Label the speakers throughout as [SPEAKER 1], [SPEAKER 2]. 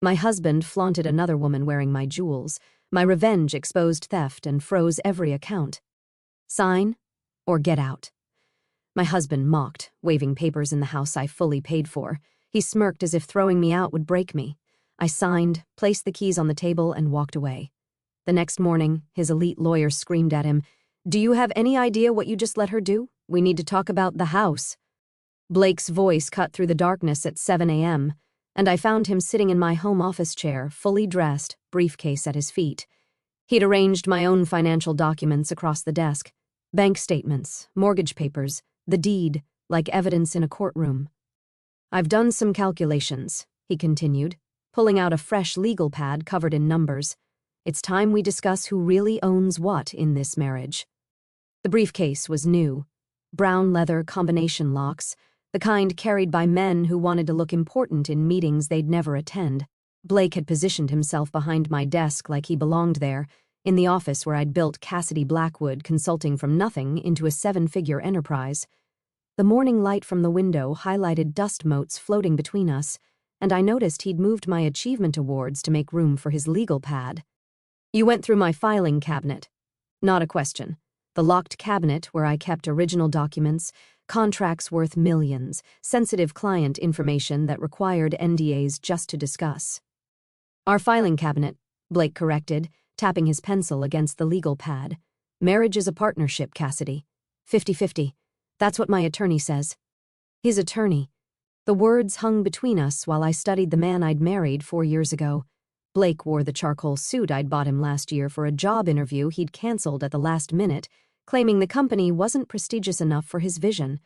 [SPEAKER 1] My husband flaunted another woman wearing my jewels. My revenge exposed theft and froze every account. Sign or get out. My husband mocked, waving papers in the house I fully paid for. He smirked as if throwing me out would break me. I signed, placed the keys on the table, and walked away. The next morning, his elite lawyer screamed at him, "Do you have any idea what you just let her do? We need to talk about the house." Blake's voice cut through the darkness at 7 a.m., and I found him sitting in my home office chair, fully dressed, briefcase at his feet. He'd arranged my own financial documents across the desk. Bank statements, mortgage papers, the deed, like evidence in a courtroom. "I've done some calculations," he continued, pulling out a fresh legal pad covered in numbers. "It's time we discuss who really owns what in this marriage." The briefcase was new. Brown leather combination locks, the kind carried by men who wanted to look important in meetings they'd never attend. Blake had positioned himself behind my desk like he belonged there, in the office where I'd built Cassidy Blackwood Consulting from nothing into a 7-figure enterprise. The morning light from the window highlighted dust motes floating between us, and I noticed he'd moved my achievement awards to make room for his legal pad. "You went through my filing cabinet." "Not a question. The locked cabinet where I kept original documents, contracts worth millions, sensitive client information that required NDAs just to discuss." "Our filing cabinet," Blake corrected, tapping his pencil against the legal pad. "Marriage is a partnership, Cassidy. 50-50. That's what my attorney says." His attorney. The words hung between us while I studied the man I'd married 4 years ago. Blake wore the charcoal suit I'd bought him last year for a job interview he'd canceled at the last minute, claiming the company wasn't prestigious enough for his vision.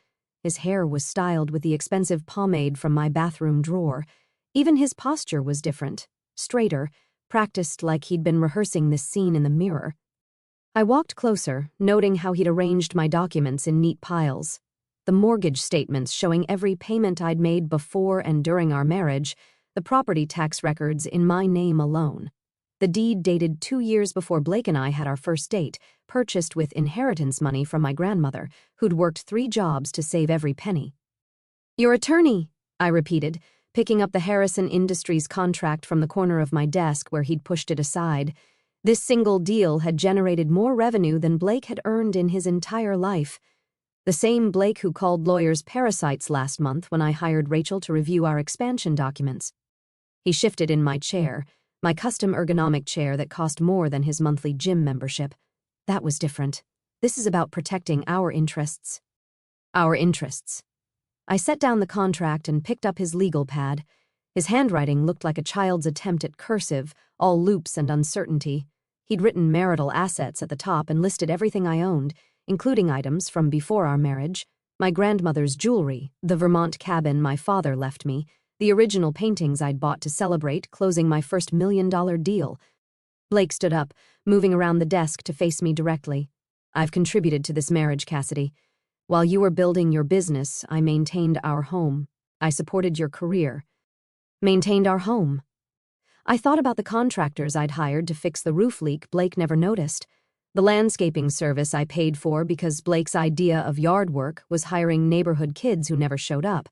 [SPEAKER 1] His hair was styled with the expensive pomade from my bathroom drawer. Even his posture was different, straighter, practiced like he'd been rehearsing this scene in the mirror. I walked closer, noting how he'd arranged my documents in neat piles. The mortgage statements showing every payment I'd made before and during our marriage, the property tax records in my name alone. The deed dated 2 years before Blake and I had our first date, purchased with inheritance money from my grandmother, who'd worked 3 jobs to save every penny. "Your attorney," I repeated, picking up the Harrison Industries contract from the corner of my desk where he'd pushed it aside. This single deal had generated more revenue than Blake had earned in his entire life. The same Blake who called lawyers parasites last month when I hired Rachel to review our expansion documents. He shifted in my chair, my custom ergonomic chair that cost more than his monthly gym membership. That was different. This is about protecting our interests. Our interests. I set down the contract and picked up his legal pad. His handwriting looked like a child's attempt at cursive, all loops and uncertainty. He'd written marital assets at the top and listed everything I owned, including items from before our marriage, my grandmother's jewelry, the Vermont cabin my father left me, the original paintings I'd bought to celebrate closing my first $1 million deal. Blake stood up, moving around the desk to face me directly. "I've contributed to this marriage, Cassidy. While you were building your business, I maintained our home. I supported your career. Maintained our home." I thought about the contractors I'd hired to fix the roof leak Blake never noticed. The landscaping service I paid for because Blake's idea of yard work was hiring neighborhood kids who never showed up.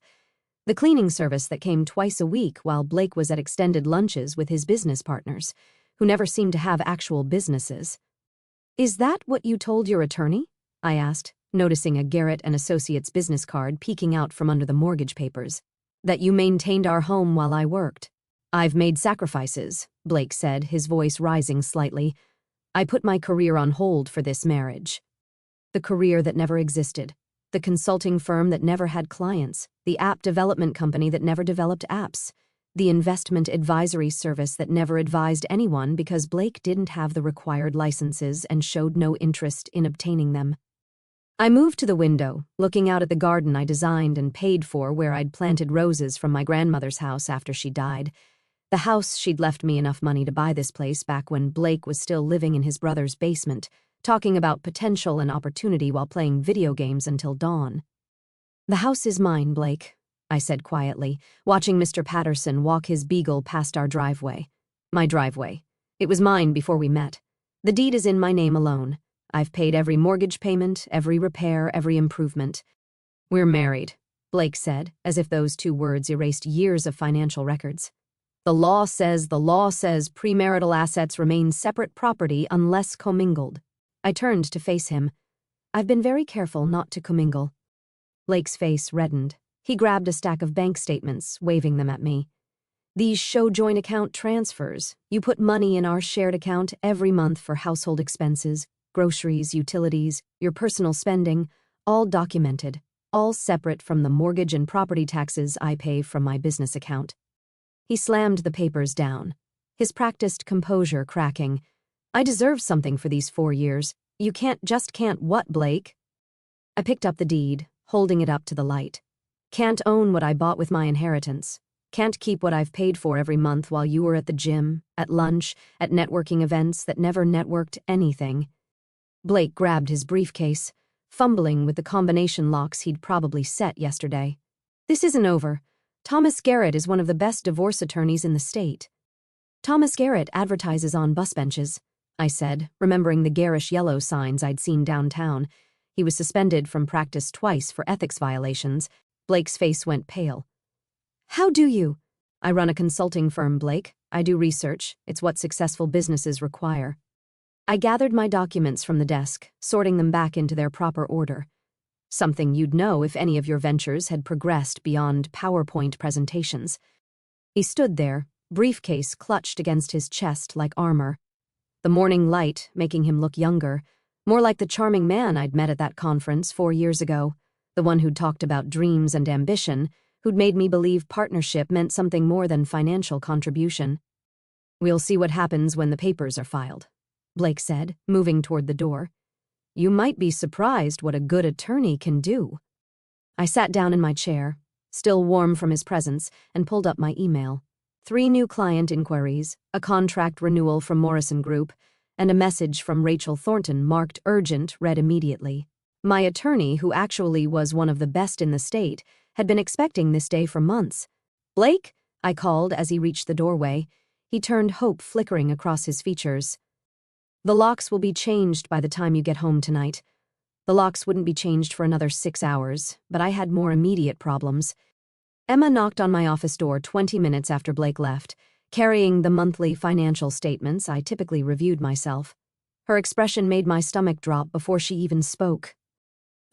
[SPEAKER 1] The cleaning service that came twice a week while Blake was at extended lunches with his business partners, who never seemed to have actual businesses. "Is that what you told your attorney?" I asked, noticing a Garrett and Associates business card peeking out from under the mortgage papers. "That you maintained our home while I worked." "I've made sacrifices," Blake said, his voice rising slightly. "I put my career on hold for this marriage." The career that never existed. The consulting firm that never had clients. The app development company that never developed apps. The investment advisory service that never advised anyone because Blake didn't have the required licenses and showed no interest in obtaining them. I moved to the window, looking out at the garden I designed and paid for where I'd planted roses from my grandmother's house after she died. The house she'd left me enough money to buy this place back when Blake was still living in his brother's basement, talking about potential and opportunity while playing video games until dawn. "The house is mine, Blake," I said quietly, watching Mr. Patterson walk his beagle past our driveway. "My driveway. It was mine before we met. The deed is in my name alone. I've paid every mortgage payment, every repair, every improvement." "We're married," Blake said, as if those 2 words erased years of financial records. The law says premarital assets remain separate property unless commingled. I turned to face him. I've been very careful not to commingle. Blake's face reddened. He grabbed a stack of bank statements, waving them at me. These show joint account transfers. You put money in our shared account every month for household expenses, groceries, utilities, your personal spending, all documented, all separate from the mortgage and property taxes I pay from my business account. He slammed the papers down, his practiced composure cracking. I deserve something for these 4 years. You can't what, Blake? I picked up the deed, holding it up to the light. Can't own what I bought with my inheritance. Can't keep what I've paid for every month while you were at the gym, at lunch, at networking events that never networked anything. Blake grabbed his briefcase, fumbling with the combination locks he'd probably set yesterday. This isn't over. Thomas Garrett is one of the best divorce attorneys in the state. Thomas Garrett advertises on bus benches, I said, remembering the garish yellow signs I'd seen downtown. He was suspended from practice twice for ethics violations. Blake's face went pale. How do you? I run a consulting firm, Blake. I do research. It's what successful businesses require. I gathered my documents from the desk, sorting them back into their proper order. Something you'd know if any of your ventures had progressed beyond PowerPoint presentations. He stood there, briefcase clutched against his chest like armor. The morning light making him look younger, more like the charming man I'd met at that conference 4 years ago, the one who'd talked about dreams and ambition, who'd made me believe partnership meant something more than financial contribution. We'll see what happens when the papers are filed, Blake said, moving toward the door. You might be surprised what a good attorney can do. I sat down in my chair, still warm from his presence, and pulled up my email. 3 new client inquiries, a contract renewal from Morrison Group, and a message from Rachel Thornton marked urgent read immediately. My attorney, who actually was one of the best in the state, had been expecting this day for months. Blake? I called as he reached the doorway. He turned, hope flickering across his features. The locks will be changed by the time you get home tonight. The locks wouldn't be changed for another 6 hours, but I had more immediate problems. Emma knocked on my office door 20 minutes after Blake left, carrying the monthly financial statements I typically reviewed myself. Her expression made my stomach drop before she even spoke.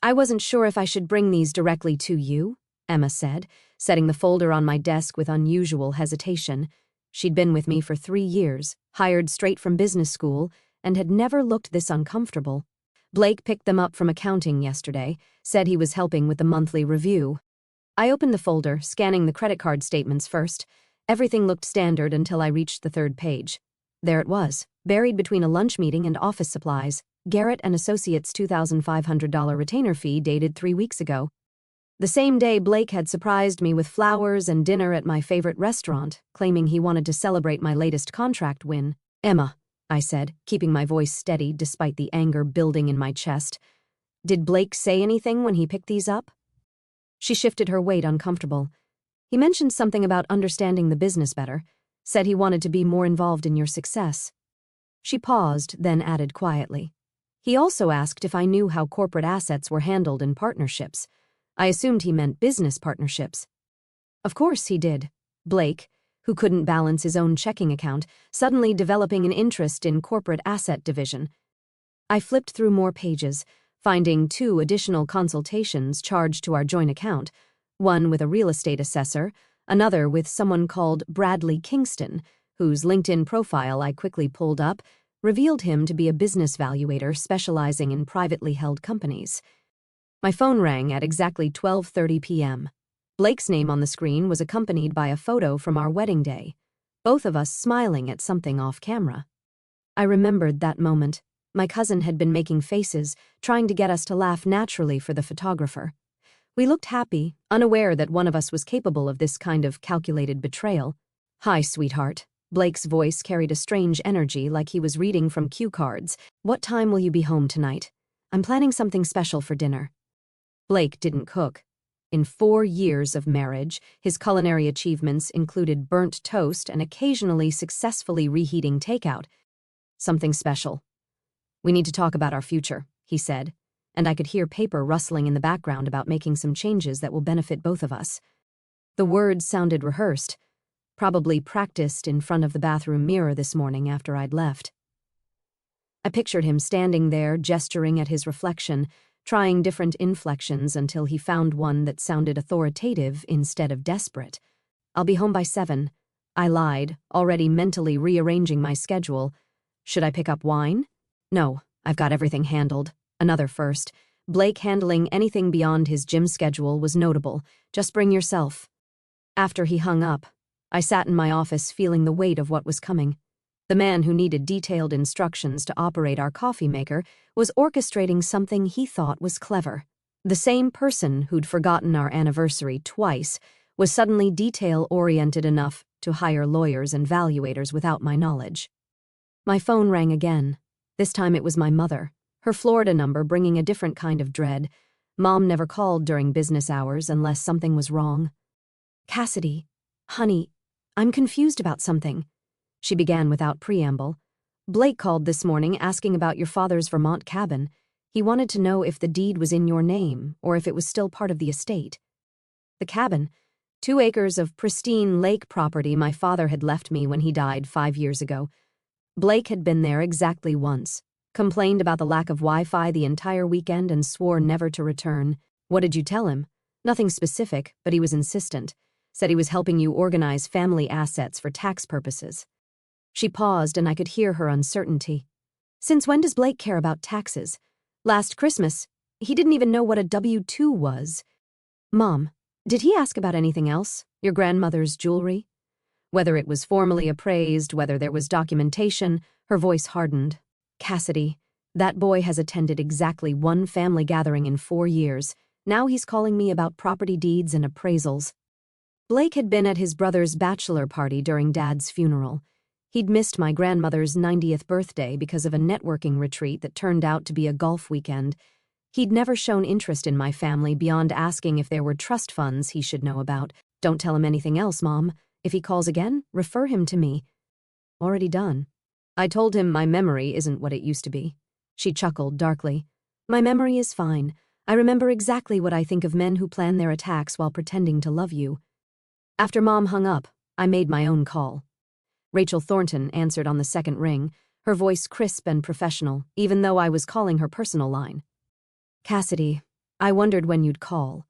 [SPEAKER 1] I wasn't sure if I should bring these directly to you, Emma said, setting the folder on my desk with unusual hesitation. She'd been with me for 3 years, hired straight from business school, and had never looked this uncomfortable. Blake picked them up from accounting yesterday, said he was helping with the monthly review. I opened the folder, scanning the credit card statements first. Everything looked standard until I reached the 3rd page. There it was, buried between a lunch meeting and office supplies. Garrett and Associates' $2,500 retainer fee dated 3 weeks ago. The same day, Blake had surprised me with flowers and dinner at my favorite restaurant, claiming he wanted to celebrate my latest contract win. Emma, I said, keeping my voice steady despite the anger building in my chest. Did Blake say anything when he picked these up? She shifted her weight uncomfortable. He mentioned something about understanding the business better, said he wanted to be more involved in your success. She paused, then added quietly. He also asked if I knew how corporate assets were handled in partnerships. I assumed he meant business partnerships. Of course he did. Blake, who couldn't balance his own checking account, suddenly developing an interest in corporate asset division. I flipped through more pages, finding 2 additional consultations charged to our joint account, one with a real estate assessor, another with someone called Bradley Kingston, whose LinkedIn profile I quickly pulled up, revealed him to be a business valuator specializing in privately held companies. My phone rang at exactly 12:30 p.m. Blake's name on the screen was accompanied by a photo from our wedding day, both of us smiling at something off camera. I remembered that moment. My cousin had been making faces, trying to get us to laugh naturally for the photographer. We looked happy, unaware that one of us was capable of this kind of calculated betrayal. Hi, sweetheart. Blake's voice carried a strange energy like he was reading from cue cards. What time will you be home tonight? I'm planning something special for dinner. Blake didn't cook. In 4 years of marriage, his culinary achievements included burnt toast and occasionally successfully reheating takeout. Something special. We need to talk about our future, he said, and I could hear paper rustling in the background about making some changes that will benefit both of us. The words sounded rehearsed. Probably practiced in front of the bathroom mirror this morning after I'd left. I pictured him standing there, gesturing at his reflection, trying different inflections until he found one that sounded authoritative instead of desperate. "I'll be home by 7. I lied, already mentally rearranging my schedule. Should I pick up wine? No, I've got everything handled. Another first. Blake handling anything beyond his gym schedule was notable. Just bring yourself. After he hung up, I sat in my office feeling the weight of what was coming. The man who needed detailed instructions to operate our coffee maker was orchestrating something he thought was clever. The same person who'd forgotten our anniversary twice was suddenly detail-oriented enough to hire lawyers and valuators without my knowledge. My phone rang again. This time it was my mother, her Florida number bringing a different kind of dread. Mom never called during business hours unless something was wrong. "Cassidy, honey, I'm confused about something," she began without preamble. "Blake called this morning asking about your father's Vermont cabin. He wanted to know if the deed was in your name or if it was still part of the estate." The cabin, 2 acres of pristine lake property my father had left me when he died 5 years ago. Blake had been there exactly once, complained about the lack of Wi-Fi the entire weekend and swore never to return. "What did you tell him?" "Nothing specific, but he was insistent. Said he was helping you organize family assets for tax purposes." She paused and I could hear her uncertainty. "Since when does Blake care about taxes? Last Christmas, he didn't even know what a W-2 was." "Mom, did he ask about anything else? Your grandmother's jewelry?" Whether it was formally appraised, whether there was documentation, her voice hardened. "Cassidy, that boy has attended exactly 1 family gathering in 4 years. Now he's calling me about property deeds and appraisals." Blake had been at his brother's bachelor party during Dad's funeral. He'd missed my grandmother's 90th birthday because of a networking retreat that turned out to be a golf weekend. He'd never shown interest in my family beyond asking if there were trust funds he should know about. "Don't tell him anything else, Mom. If he calls again, refer him to me." "Already done." I told him my memory isn't what it used to be. She chuckled darkly. "My memory is fine. I remember exactly what I think of men who plan their attacks while pretending to love you." After Mom hung up, I made my own call. Rachel Thornton answered on the second ring, her voice crisp and professional, even though I was calling her personal line. "Cassidy, I wondered when you'd call.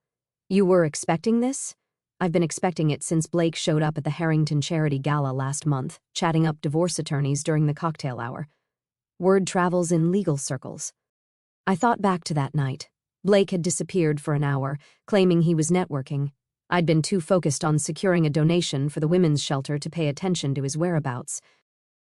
[SPEAKER 1] You were expecting this?" "I've been expecting it since Blake showed up at the Harrington Charity Gala last month, chatting up divorce attorneys during the cocktail hour. Word travels in legal circles." I thought back to that night. Blake had disappeared for an hour, claiming he was networking. I'd been too focused on securing a donation for the women's shelter to pay attention to his whereabouts.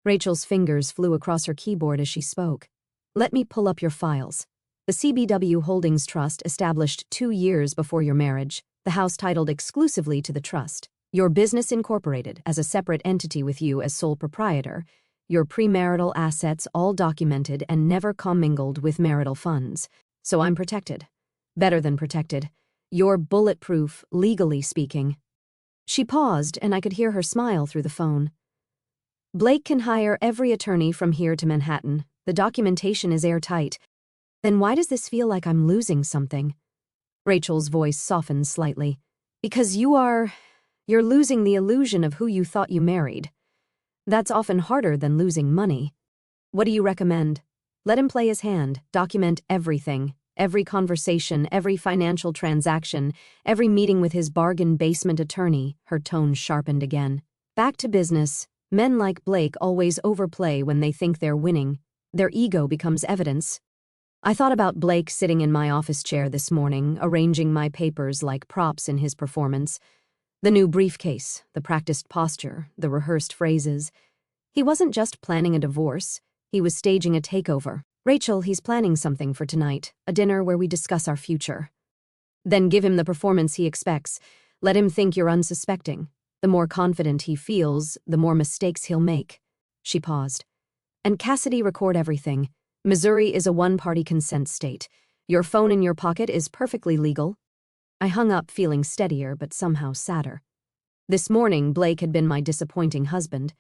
[SPEAKER 1] Rachel's fingers flew across her keyboard as she spoke. "Let me pull up your files. The CBW Holdings Trust established 2 years before your marriage, the house titled exclusively to the trust. Your business incorporated as a separate entity with you as sole proprietor. Your premarital assets all documented and never commingled with marital funds. So I'm protected. Better than protected. You're bulletproof, legally speaking." She paused, and I could hear her smile through the phone. "Blake can hire every attorney from here to Manhattan. The documentation is airtight. Then why does this feel like I'm losing something?" Rachel's voice softened slightly. "Because you're losing the illusion of who you thought you married. That's often harder than losing money. What do you recommend? Let him play his hand, document everything. Every conversation, every financial transaction, every meeting with his bargain basement attorney," her tone sharpened again. "Back to business. Men like Blake always overplay when they think they're winning. Their ego becomes evidence." I thought about Blake sitting in my office chair this morning, arranging my papers like props in his performance. The new briefcase, the practiced posture, the rehearsed phrases. He wasn't just planning a divorce. He was staging a takeover. "Rachel, he's planning something for tonight, a dinner where we discuss our future." "Then give him the performance he expects. Let him think you're unsuspecting. The more confident he feels, the more mistakes he'll make." She paused. "And Cassidy, record everything. Missouri is a one-party consent state. Your phone in your pocket is perfectly legal." I hung up feeling steadier but somehow sadder. This morning, Blake had been my disappointing husband.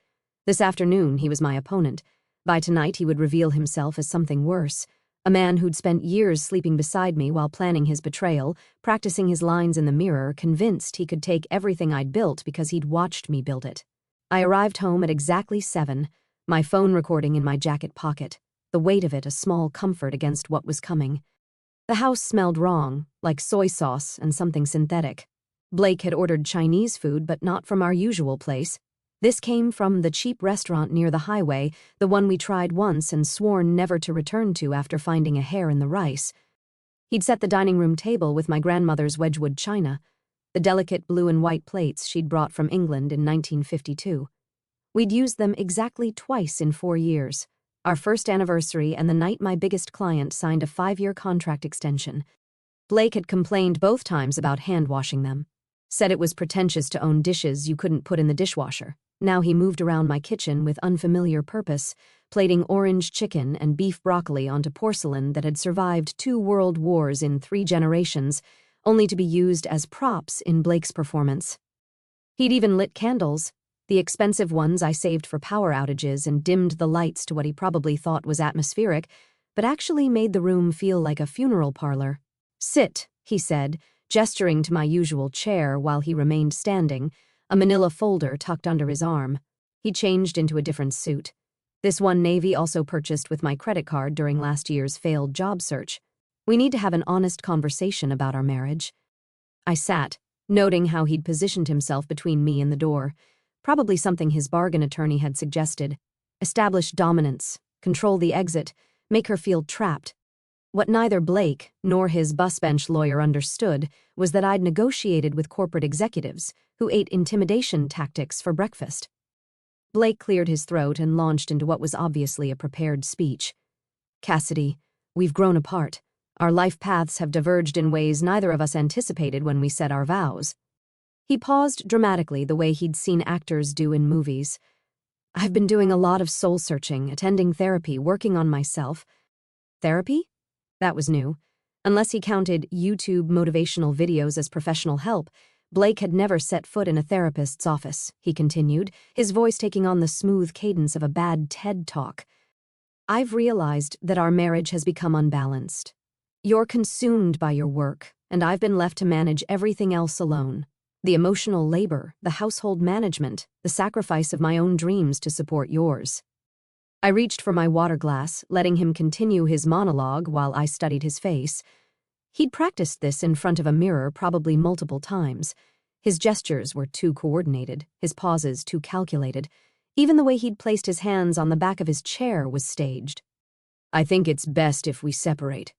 [SPEAKER 1] This afternoon, he was my opponent. By tonight, he would reveal himself as something worse, A man who'd spent years sleeping beside me while planning his betrayal, practicing his lines in the mirror, convinced he could take everything I'd built because he'd watched me build it. I arrived home at exactly 7, my phone recording in my jacket pocket, the weight of it a small comfort against what was coming. The house smelled wrong, like soy sauce and something synthetic. Blake had ordered Chinese food, but not from our usual place. This came from the cheap restaurant near the highway, the one we tried once and sworn never to return to after finding a hair in the rice. He'd set the dining room table with my grandmother's Wedgwood china, the delicate blue and white plates she'd brought from England in 1952. We'd used them exactly twice in 4 years, our first anniversary and the night my biggest client signed a 5-year contract extension. Blake had complained both times about hand-washing them, said it was pretentious to own dishes you couldn't put in the dishwasher. Now he moved around my kitchen with unfamiliar purpose, plating orange chicken and beef broccoli onto porcelain that had survived 2 world wars in 3 generations, only to be used as props in Blake's performance. He'd even lit candles, the expensive ones I saved for power outages, and dimmed the lights to what he probably thought was atmospheric, but actually made the room feel like a funeral parlor. "Sit," he said, gesturing to my usual chair while he remained standing, a manila folder tucked under his arm. He changed into a different suit. This one navy also purchased with my credit card during last year's failed job search. "We need to have an honest conversation about our marriage." I sat, noting how he'd positioned himself between me and the door, probably something his bargain attorney had suggested. Establish dominance, control the exit, make her feel trapped. What neither Blake nor his busbench lawyer understood was that I'd negotiated with corporate executives who ate intimidation tactics for breakfast. Blake cleared his throat and launched into what was obviously a prepared speech. "Cassidy, we've grown apart. Our life paths have diverged in ways neither of us anticipated when we said our vows." He paused dramatically, the way he'd seen actors do in movies. "I've been doing a lot of soul-searching, attending therapy, working on myself." Therapy? That was new. Unless he counted YouTube motivational videos as professional help, Blake had never set foot in a therapist's office, he continued, his voice taking on the smooth cadence of a bad TED Talk. "I've realized that our marriage has become unbalanced. You're consumed by your work, and I've been left to manage everything else alone. The emotional labor, the household management, the sacrifice of my own dreams to support yours." I reached for my water glass, letting him continue his monologue while I studied his face. He'd practiced this in front of a mirror probably multiple times. His gestures were too coordinated, his pauses too calculated. Even the way he'd placed his hands on the back of his chair was staged. "I think it's best if we separate,"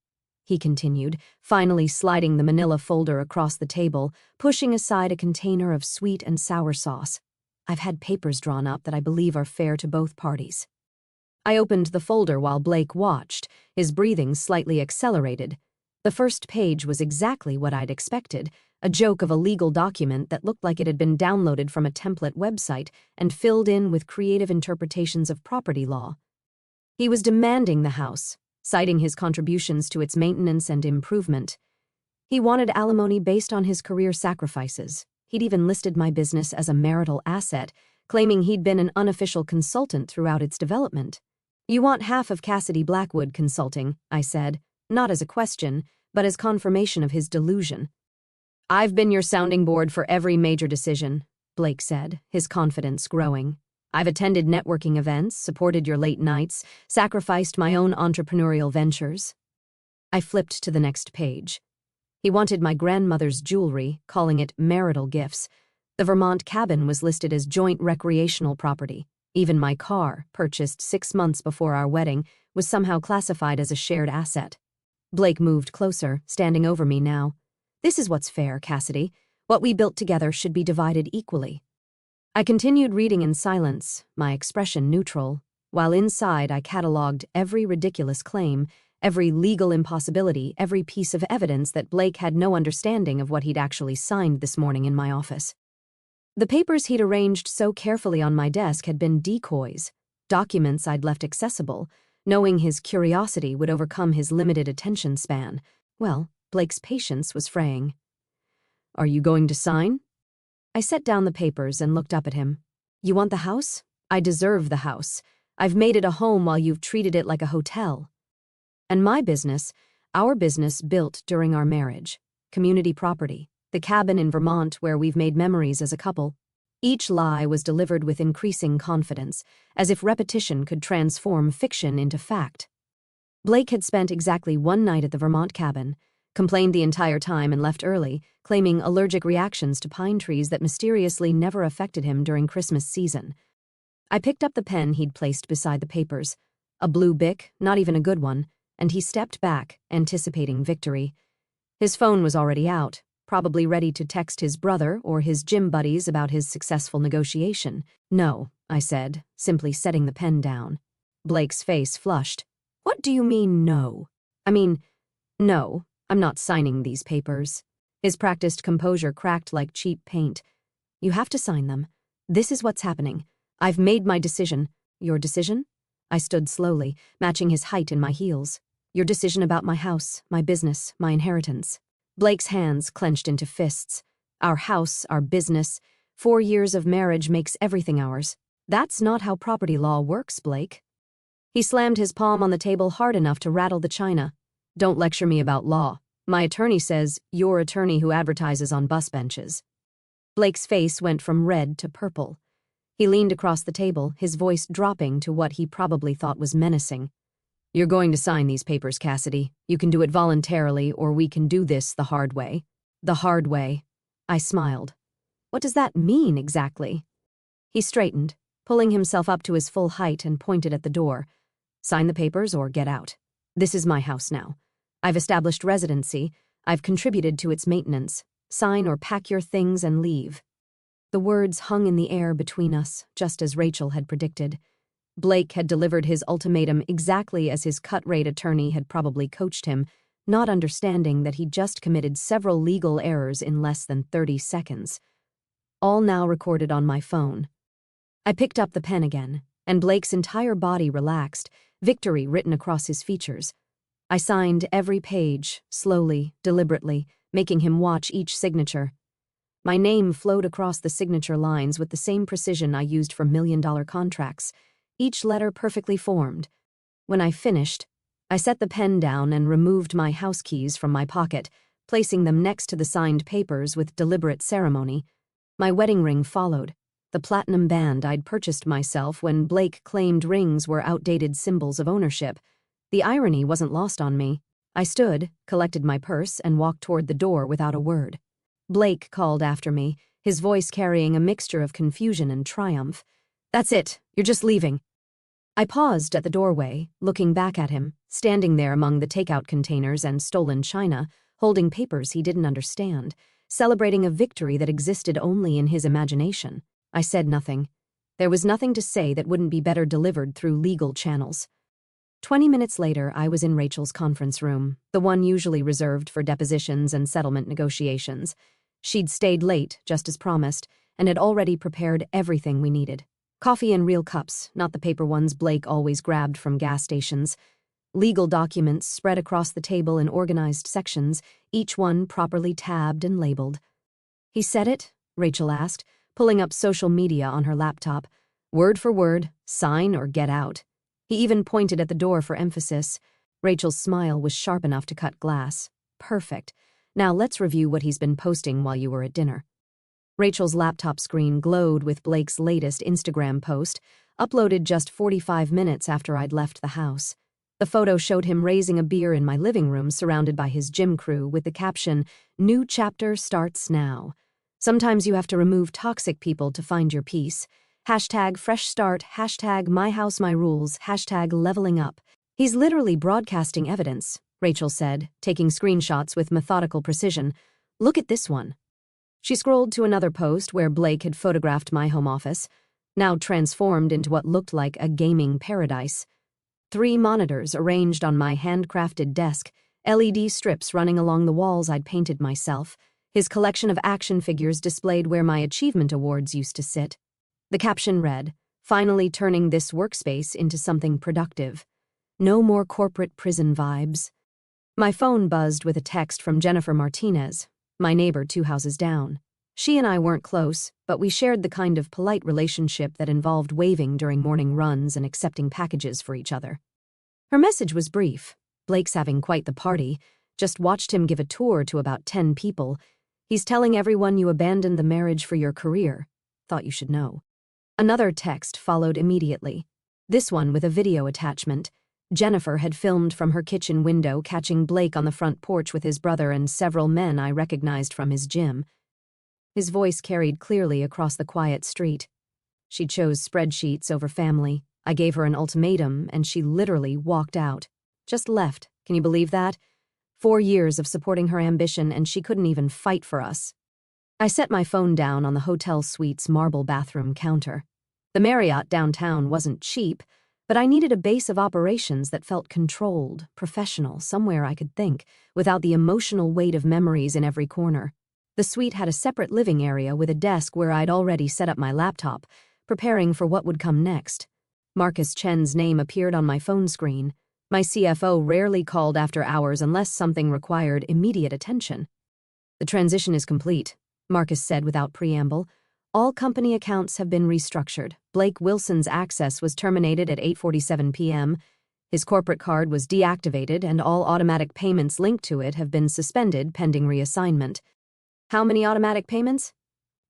[SPEAKER 1] he continued, finally sliding the manila folder across the table, pushing aside a container of sweet and sour sauce. "I've had papers drawn up that I believe are fair to both parties." I opened the folder while Blake watched, his breathing slightly accelerated. The first page was exactly what I'd expected, a joke of a legal document that looked like it had been downloaded from a template website and filled in with creative interpretations of property law. He was demanding the house, citing his contributions to its maintenance and improvement. He wanted alimony based on his career sacrifices. He'd even listed my business as a marital asset, claiming he'd been an unofficial consultant throughout its development. "You want half of Cassidy Blackwood Consulting," I said, not as a question, but as confirmation of his delusion. "I've been your sounding board for every major decision," Blake said, his confidence growing. "I've attended networking events, supported your late nights, sacrificed my own entrepreneurial ventures." I flipped to the next page. He wanted my grandmother's jewelry, calling it marital gifts. The Vermont cabin was listed as joint recreational property. Even my car, purchased 6 months before our wedding, was somehow classified as a shared asset. Blake moved closer, standing over me now. "This is what's fair, Cassidy. What we built together should be divided equally." I continued reading in silence, my expression neutral, while inside I catalogued every ridiculous claim, every legal impossibility, every piece of evidence that Blake had no understanding of what he'd actually signed this morning in my office. The papers he'd arranged so carefully on my desk had been decoys, documents I'd left accessible, knowing his curiosity would overcome his limited attention span. Well, Blake's patience was fraying. "Are you going to sign?" I set down the papers and looked up at him. "You want the house? I deserve the house. I've made it a home while you've treated it like a hotel." And my business, our business built during our marriage. Community property, the cabin in Vermont where we've made memories as a couple. Each lie was delivered with increasing confidence, as if repetition could transform fiction into fact. Blake had spent exactly one night at the Vermont cabin, complained the entire time and left early, claiming allergic reactions to pine trees that mysteriously never affected him during Christmas season. I picked up the pen he'd placed beside the papers, a blue Bic, not even a good one, and he stepped back, anticipating victory. His phone was already out, probably ready to text his brother or his gym buddies about his successful negotiation. "No," I said, simply setting the pen down. Blake's face flushed. "What do you mean, no?" "No, I'm not signing these papers." His practiced composure cracked like cheap paint. "You have to sign them. This is what's happening. I've made my decision." "Your decision?" I stood slowly, matching his height in my heels. "Your decision about my house, my business, my inheritance." Blake's hands clenched into fists. "Our house, our business. 4 years of marriage makes everything ours. That's not how property law works, Blake." He slammed his palm on the table hard enough to rattle the china. "Don't lecture me about law. My attorney says your attorney who advertises on bus benches." Blake's face went from red to purple. He leaned across the table, his voice dropping to what he probably thought was menacing. "You're going to sign these papers, Cassidy. You can do it voluntarily, or we can do this the hard way." "The hard way." I smiled. "What does that mean, exactly?" He straightened, pulling himself up to his full height and pointed at the door. "Sign the papers or get out. This is my house now. I've established residency. I've contributed to its maintenance. Sign or pack your things and leave." The words hung in the air between us, just as Rachel had predicted. Blake had delivered his ultimatum exactly as his cut-rate attorney had probably coached him, not understanding that he'd just committed several legal errors in less than 30 seconds. All now recorded on my phone. I picked up the pen again, and Blake's entire body relaxed, victory written across his features. I signed every page, slowly, deliberately, making him watch each signature. My name flowed across the signature lines with the same precision I used for million-dollar contracts, each letter perfectly formed. When I finished, I set the pen down and removed my house keys from my pocket, placing them next to the signed papers with deliberate ceremony. My wedding ring followed, the platinum band I'd purchased myself when Blake claimed rings were outdated symbols of ownership. The irony wasn't lost on me. I stood, collected my purse, and walked toward the door without a word. Blake called after me, his voice carrying a mixture of confusion and triumph. "That's it. You're just leaving." I paused at the doorway, looking back at him, standing there among the takeout containers and stolen china, holding papers he didn't understand, celebrating a victory that existed only in his imagination. I said nothing. There was nothing to say that wouldn't be better delivered through legal channels. 20 minutes later, I was in Rachel's conference room, the one usually reserved for depositions and settlement negotiations. She'd stayed late, just as promised, and had already prepared everything we needed. Coffee in real cups, not the paper ones Blake always grabbed from gas stations. Legal documents spread across the table in organized sections, each one properly tabbed and labeled. "He said it?" Rachel asked, pulling up social media on her laptop. "Word for word, sign or get out." He even pointed at the door for emphasis. Rachel's smile was sharp enough to cut glass. "Perfect. Now let's review what he's been posting while you were at dinner." Rachel's laptop screen glowed with Blake's latest Instagram post, uploaded just 45 minutes after I'd left the house. The photo showed him raising a beer in my living room surrounded by his gym crew with the caption, "New chapter starts now. Sometimes you have to remove toxic people to find your peace. Hashtag fresh start, hashtag my house, my rules, hashtag leveling up." "He's literally broadcasting evidence," Rachel said, taking screenshots with methodical precision. "Look at this one." She scrolled to another post where Blake had photographed my home office, now transformed into what looked like a gaming paradise. 3 monitors arranged on my handcrafted desk, LED strips running along the walls I'd painted myself, his collection of action figures displayed where my achievement awards used to sit. The caption read, "Finally turning this workspace into something productive. No more corporate prison vibes." My phone buzzed with a text from Jennifer Martinez, my neighbor 2 houses down. She and I weren't close, but we shared the kind of polite relationship that involved waving during morning runs and accepting packages for each other. Her message was brief. Blake's having quite the party. Just watched him give a tour to about 10 people. He's telling everyone you abandoned the marriage for your career. Thought you should know." Another text followed immediately. This one with a video attachment. Jennifer had filmed from her kitchen window catching Blake on the front porch with his brother and several men I recognized from his gym. His voice carried clearly across the quiet street. She chose spreadsheets over family. I gave her an ultimatum, and she literally walked out. Just left. Can you believe that? 4 years of supporting her ambition, and she couldn't even fight for us. I set my phone down on the hotel suite's marble bathroom counter. The Marriott downtown wasn't cheap, but I needed a base of operations that felt controlled, professional, somewhere I could think, without the emotional weight of memories in every corner. The suite had a separate living area with a desk where I'd already set up my laptop, preparing for what would come next. Marcus Chen's name appeared on my phone screen. My CFO rarely called after hours unless something required immediate attention. "The transition is complete," Marcus said without preamble. "All company accounts have been restructured. Blake Wilson's access was terminated at 8:47 p.m. His corporate card was deactivated, and all automatic payments linked to it have been suspended pending reassignment." How many automatic payments?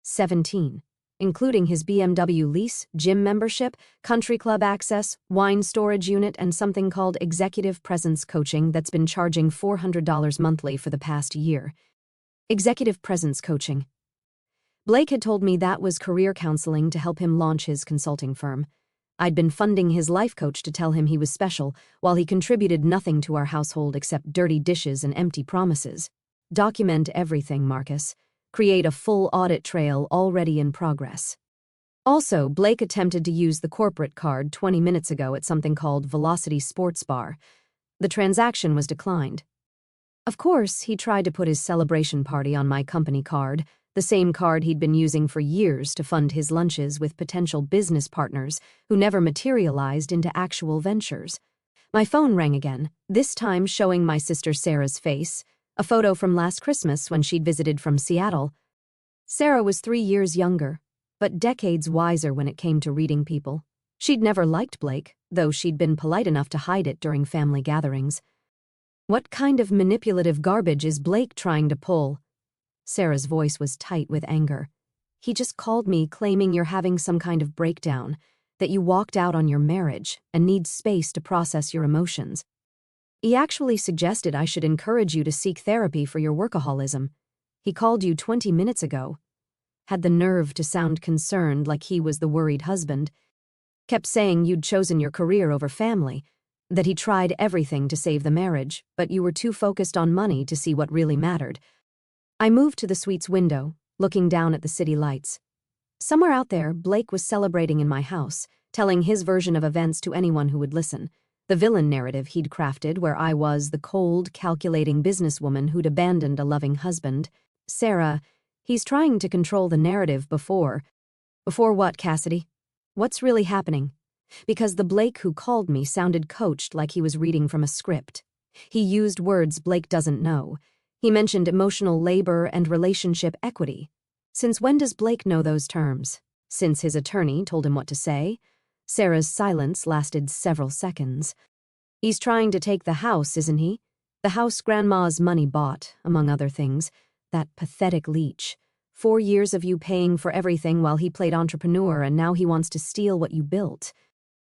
[SPEAKER 1] 17. Including his BMW lease, gym membership, country club access, wine storage unit, and something called executive presence coaching that's been charging $400 monthly for the past year. Executive presence coaching. Blake had told me that was career counseling to help him launch his consulting firm. I'd been funding his life coach to tell him he was special, while he contributed nothing to our household except dirty dishes and empty promises. Document everything, Marcus. Create a full audit trail already in progress. Also, Blake attempted to use the corporate card 20 minutes ago at something called Velocity Sports Bar. The transaction was declined. Of course, he tried to put his celebration party on my company card, the same card he'd been using for years to fund his lunches with potential business partners who never materialized into actual ventures. My phone rang again, this time showing my sister Sarah's face, a photo from last Christmas when she'd visited from Seattle. Sarah was 3 years younger, but decades wiser when it came to reading people. She'd never liked Blake, though she'd been polite enough to hide it during family gatherings. "What kind of manipulative garbage is Blake trying to pull?" Sarah's voice was tight with anger. "He just called me claiming you're having some kind of breakdown, that you walked out on your marriage and need space to process your emotions. He actually suggested I should encourage you to seek therapy for your workaholism. He called you 20 minutes ago. Had the nerve to sound concerned like he was the worried husband. Kept saying you'd chosen your career over family, that he tried everything to save the marriage, but you were too focused on money to see what really mattered." I moved to the suite's window, looking down at the city lights. Somewhere out there, Blake was celebrating in my house, telling his version of events to anyone who would listen. The villain narrative he'd crafted where I was the cold, calculating businesswoman who'd abandoned a loving husband. Sarah, he's trying to control the narrative before. Before what, Cassidy? What's really happening? Because the Blake who called me sounded coached like he was reading from a script. He used words Blake doesn't know. He mentioned emotional labor and relationship equity. Since when does Blake know those terms? Since his attorney told him what to say? Sarah's silence lasted several seconds. "He's trying to take the house, isn't he? The house Grandma's money bought, among other things. That pathetic leech. 4 years of you paying for everything while he played entrepreneur, and now he wants to steal what you built."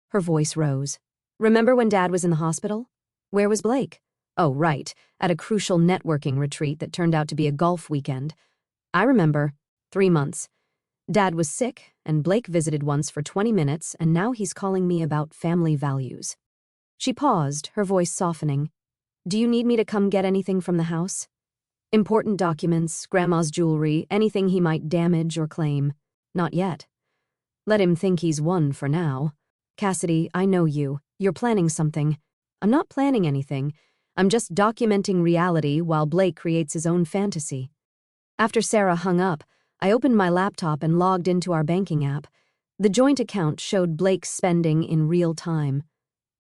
[SPEAKER 1] Her voice rose. "Remember when Dad was in the hospital? Where was Blake? Oh, right, at a crucial networking retreat that turned out to be a golf weekend. I remember. 3 months. Dad was sick, and Blake visited once for 20 minutes, and now he's calling me about family values." She paused, her voice softening. "Do you need me to come get anything from the house? Important documents, Grandma's jewelry, anything he might damage or claim?" "Not yet." "Let him think he's won for now. Cassidy, I know you. You're planning something." "I'm not planning anything. I'm just documenting reality while Blake creates his own fantasy." After Sarah hung up, I opened my laptop and logged into our banking app. The joint account showed Blake's spending in real time.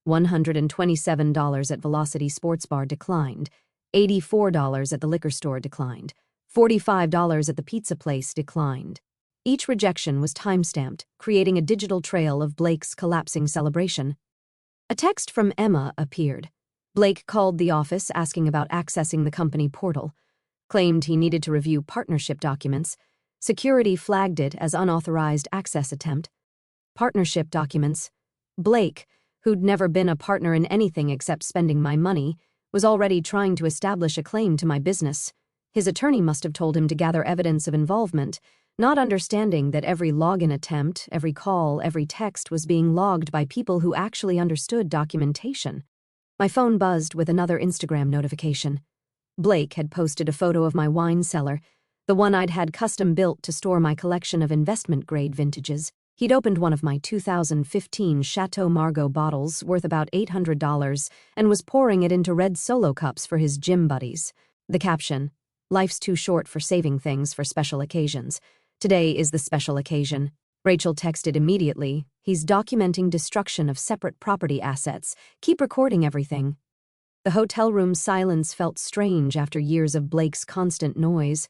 [SPEAKER 1] $127 at Velocity Sports Bar declined, $84 at the liquor store declined, $45 at the pizza place declined. Each rejection was timestamped, creating a digital trail of Blake's collapsing celebration. A text from Emma appeared. Blake called the office asking about accessing the company portal, claimed he needed to review partnership documents. Security flagged it as unauthorized access attempt. Partnership documents. Blake, who'd never been a partner in anything except spending my money, was already trying to establish a claim to my business. His attorney must have told him to gather evidence of involvement, not understanding that every login attempt, every call, every text was being logged by people who actually understood documentation. My phone buzzed with another Instagram notification. Blake had posted a photo of my wine cellar, the one I'd had custom built to store my collection of investment-grade vintages. He'd opened one of my 2015 Chateau Margaux bottles worth about $800 and was pouring it into red Solo cups for his gym buddies. The caption, "Life's too short for saving things for special occasions. Today is the special occasion." Rachel texted immediately, "He's documenting destruction of separate property assets. Keep recording everything." The hotel room's silence felt strange after years of Blake's constant noise.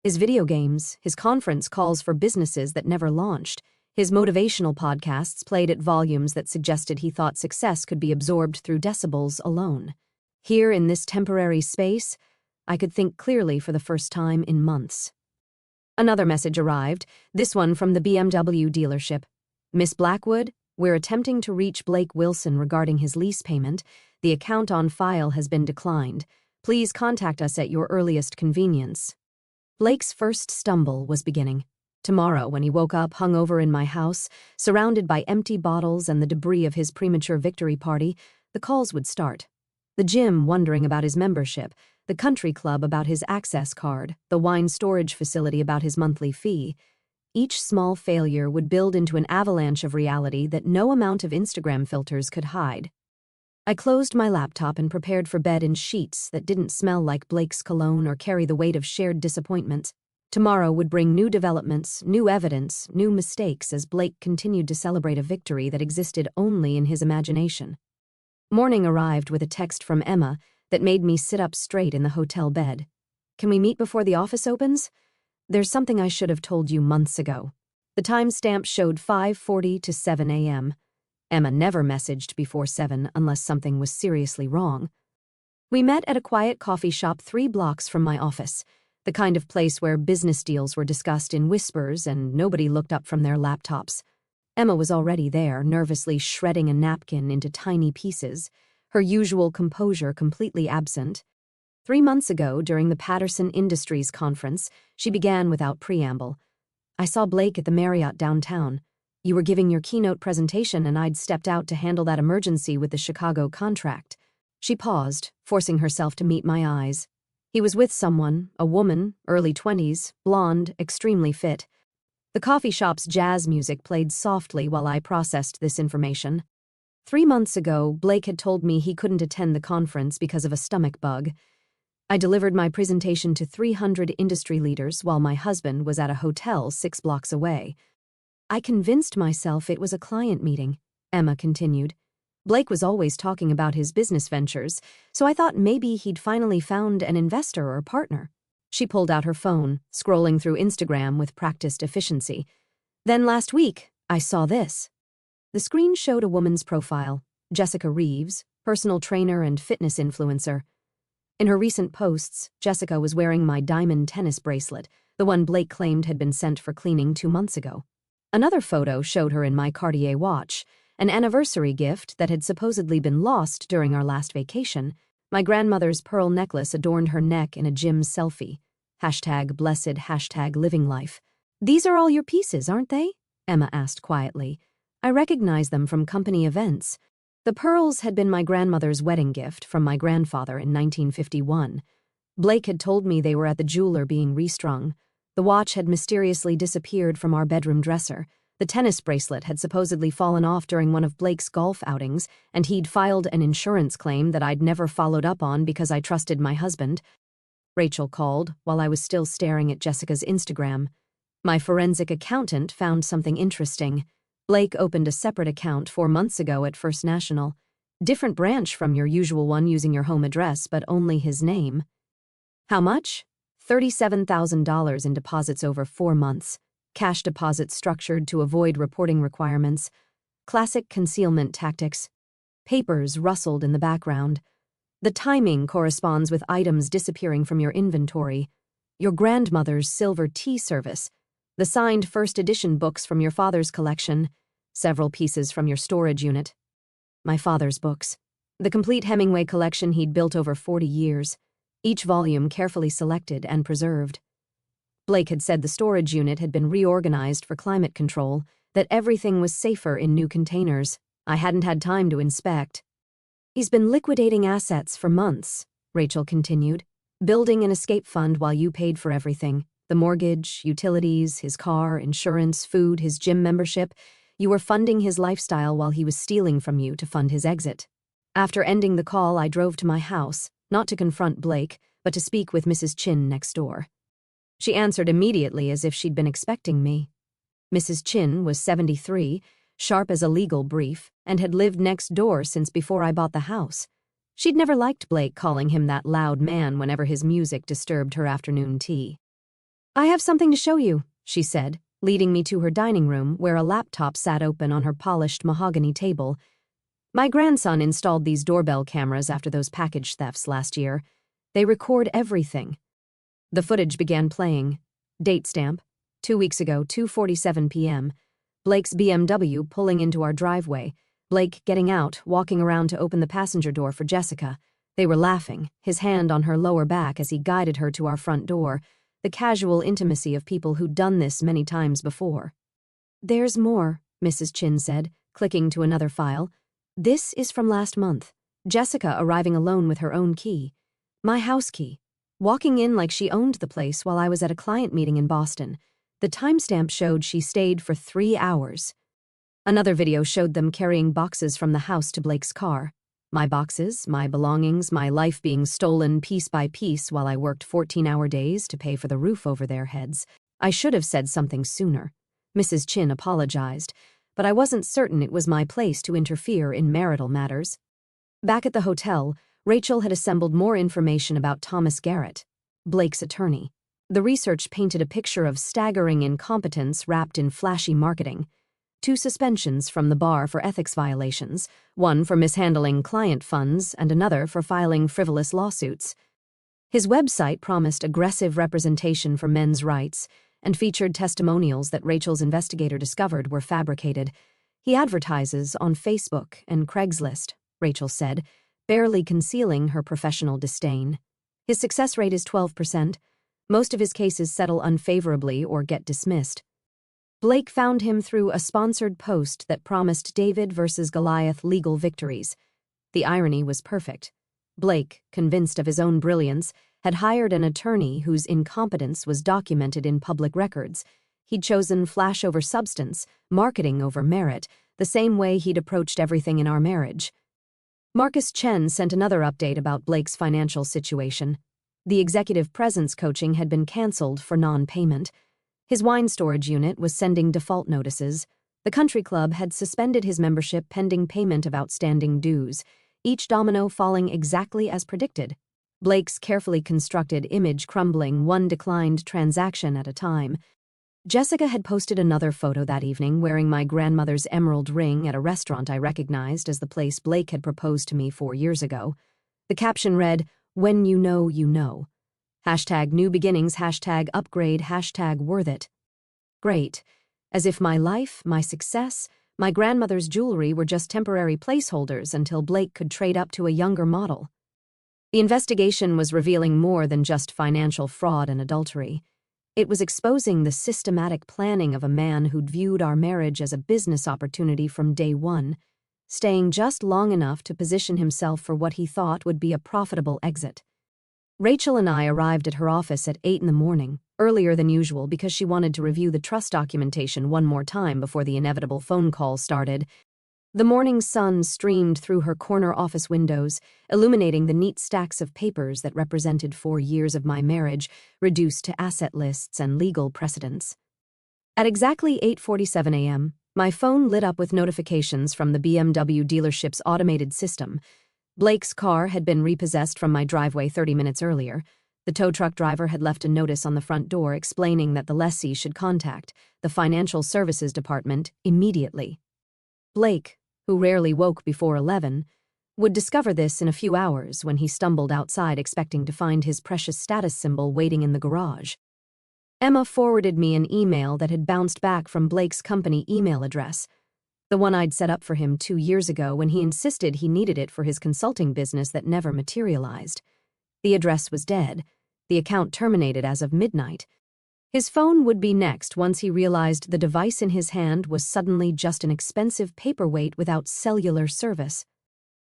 [SPEAKER 1] His video games, his conference calls for businesses that never launched, his motivational podcasts played at volumes that suggested he thought success could be absorbed through decibels alone. Here in this temporary space, I could think clearly for the first time in months. Another message arrived, this one from the BMW dealership. "Miss Blackwood, we're attempting to reach Blake Wilson regarding his lease payment. The account on file has been declined. Please contact us at your earliest convenience." Blake's first stumble was beginning. Tomorrow, when he woke up hungover in my house, surrounded by empty bottles and the debris of his premature victory party, the calls would start. The gym wondering about his membership, the country club about his access card, the wine storage facility about his monthly fee. Each small failure would build into an avalanche of reality that no amount of Instagram filters could hide. I closed my laptop and prepared for bed in sheets that didn't smell like Blake's cologne or carry the weight of shared disappointment. Tomorrow would bring new developments, new evidence, new mistakes as Blake continued to celebrate a victory that existed only in his imagination. Morning arrived with a text from Emma that made me sit up straight in the hotel bed. "Can we meet before the office opens? There's something I should have told you months ago." The timestamp showed 5:40 to 7 a.m. Emma never messaged before 7 unless something was seriously wrong. We met at a quiet coffee shop 3 blocks from my office, the kind of place where business deals were discussed in whispers and nobody looked up from their laptops. Emma was already there, nervously shredding a napkin into tiny pieces, her usual composure completely absent. 3 months ago, during the Patterson Industries conference, she began without preamble. "I saw Blake at the Marriott downtown. You were giving your keynote presentation and I'd stepped out to handle that emergency with the Chicago contract." She paused, forcing herself to meet my eyes. He was with someone, a woman, early 20s, blonde, extremely fit. The coffee shop's jazz music played softly while I processed this information. 3 months ago, Blake had told me he couldn't attend the conference because of a stomach bug. I delivered my presentation to 300 industry leaders while my husband was at a hotel 6 blocks away. "I convinced myself it was a client meeting," Emma continued. "Blake was always talking about his business ventures, so I thought maybe he'd finally found an investor or partner." She pulled out her phone, scrolling through Instagram with practiced efficiency. "Then last week, I saw this." The screen showed a woman's profile, Jessica Reeves, personal trainer and fitness influencer. In her recent posts, Jessica was wearing my diamond tennis bracelet, the one Blake claimed had been sent for cleaning 2 months ago. Another photo showed her in my Cartier watch, an anniversary gift that had supposedly been lost during our last vacation. My grandmother's pearl necklace adorned her neck in a gym selfie. #blessed #living life. "These are all your pieces, aren't they?" Emma asked quietly. "I recognize them from company events." The pearls had been my grandmother's wedding gift from my grandfather in 1951. Blake had told me they were at the jeweler being restrung. The watch had mysteriously disappeared from our bedroom dresser. The tennis bracelet had supposedly fallen off during one of Blake's golf outings, and he'd filed an insurance claim that I'd never followed up on because I trusted my husband. Rachel called while I was still staring at Jessica's Instagram. My forensic accountant found something interesting. Blake opened a separate account 4 months ago at First National. Different branch from your usual one using your home address, but only his name. How much? $37,000 in deposits over 4 months. Cash deposits structured to avoid reporting requirements. Classic concealment tactics. Papers rustled in the background. The timing corresponds with items disappearing from your inventory, your grandmother's silver tea service, the signed first edition books from your father's collection, several pieces from your storage unit. My father's books. The complete Hemingway collection he'd built over 40 years, each volume carefully selected and preserved. Blake had said the storage unit had been reorganized for climate control, that everything was safer in new containers. I hadn't had time to inspect. He's been liquidating assets for months, Rachel continued, building an escape fund while you paid for everything. The mortgage, utilities, his car, insurance, food, his gym membership. You were funding his lifestyle while he was stealing from you to fund his exit. After ending the call, I drove to my house, not to confront Blake, but to speak with Mrs. Chin next door. She answered immediately as if she'd been expecting me. Mrs. Chin was 73, sharp as a legal brief, and had lived next door since before I bought the house. She'd never liked Blake calling him that loud man whenever his music disturbed her afternoon tea. "I have something to show you," she said, leading me to her dining room where a laptop sat open on her polished mahogany table. My grandson installed these doorbell cameras after those package thefts last year. They record everything. The footage began playing. Date stamp, 2 weeks ago, 2:47 p.m. Blake's BMW pulling into our driveway. Blake getting out, walking around to open the passenger door for Jessica. They were laughing, his hand on her lower back as he guided her to our front door, the casual intimacy of people who'd done this many times before. "There's more," Mrs. Chin said, clicking to another file. "This is from last month. Jessica arriving alone with her own key. My house key. Walking in like she owned the place while I was at a client meeting in Boston. The timestamp showed she stayed for 3 hours. Another video showed them carrying boxes from the house to Blake's car. My boxes, my belongings, my life being stolen piece by piece while I worked 14-hour days to pay for the roof over their heads. I should have said something sooner. Mrs. Chin apologized, but I wasn't certain it was my place to interfere in marital matters. Back at the hotel, Rachel had assembled more information about Thomas Garrett, Blake's attorney. The research painted a picture of staggering incompetence wrapped in flashy marketing. 2 suspensions from the bar for ethics violations, one for mishandling client funds and another for filing frivolous lawsuits. His website promised aggressive representation for men's rights and featured testimonials that Rachel's investigator discovered were fabricated. He advertises on Facebook and Craigslist, Rachel said, barely concealing her professional disdain. His success rate is 12%. Most of his cases settle unfavorably or get dismissed. Blake found him through a sponsored post that promised David versus Goliath legal victories. The irony was perfect. Blake, convinced of his own brilliance, had hired an attorney whose incompetence was documented in public records. He'd chosen flash over substance, marketing over merit, the same way he'd approached everything in our marriage. Marcus Chen sent another update about Blake's financial situation. The executive presence coaching had been canceled for non-payment. His wine storage unit was sending default notices. The country club had suspended his membership pending payment of outstanding dues, each domino falling exactly as predicted. Blake's carefully constructed image crumbling one declined transaction at a time. Jessica had posted another photo that evening wearing my grandmother's emerald ring at a restaurant I recognized as the place Blake had proposed to me 4 years ago. The caption read, "When you know, you know." #new beginnings, #upgrade, #worth it. Great. As if my life, my success, my grandmother's jewelry were just temporary placeholders until Blake could trade up to a younger model. The investigation was revealing more than just financial fraud and adultery. It was exposing the systematic planning of a man who'd viewed our marriage as a business opportunity from day one, staying just long enough to position himself for what he thought would be a profitable exit. Rachel and I arrived at her office at 8 in the morning, earlier than usual because she wanted to review the trust documentation one more time before the inevitable phone call started. The morning sun streamed through her corner office windows, illuminating the neat stacks of papers that represented 4 years of my marriage, reduced to asset lists and legal precedents. At exactly 8:47 a.m., my phone lit up with notifications from the BMW dealership's automated system. Blake's car had been repossessed from my driveway 30 minutes earlier. The tow truck driver had left a notice on the front door explaining that the lessee should contact the Financial Services Department immediately. Blake, who rarely woke before 11, Would discover this in a few hours when he stumbled outside expecting to find his precious status symbol waiting in the garage. Emma forwarded me an email that had bounced back from Blake's company email address, the one I'd set up for him 2 years ago when he insisted he needed it for his consulting business that never materialized. The address was dead, the account terminated as of midnight. His phone would be next once he realized the device in his hand was suddenly just an expensive paperweight without cellular service.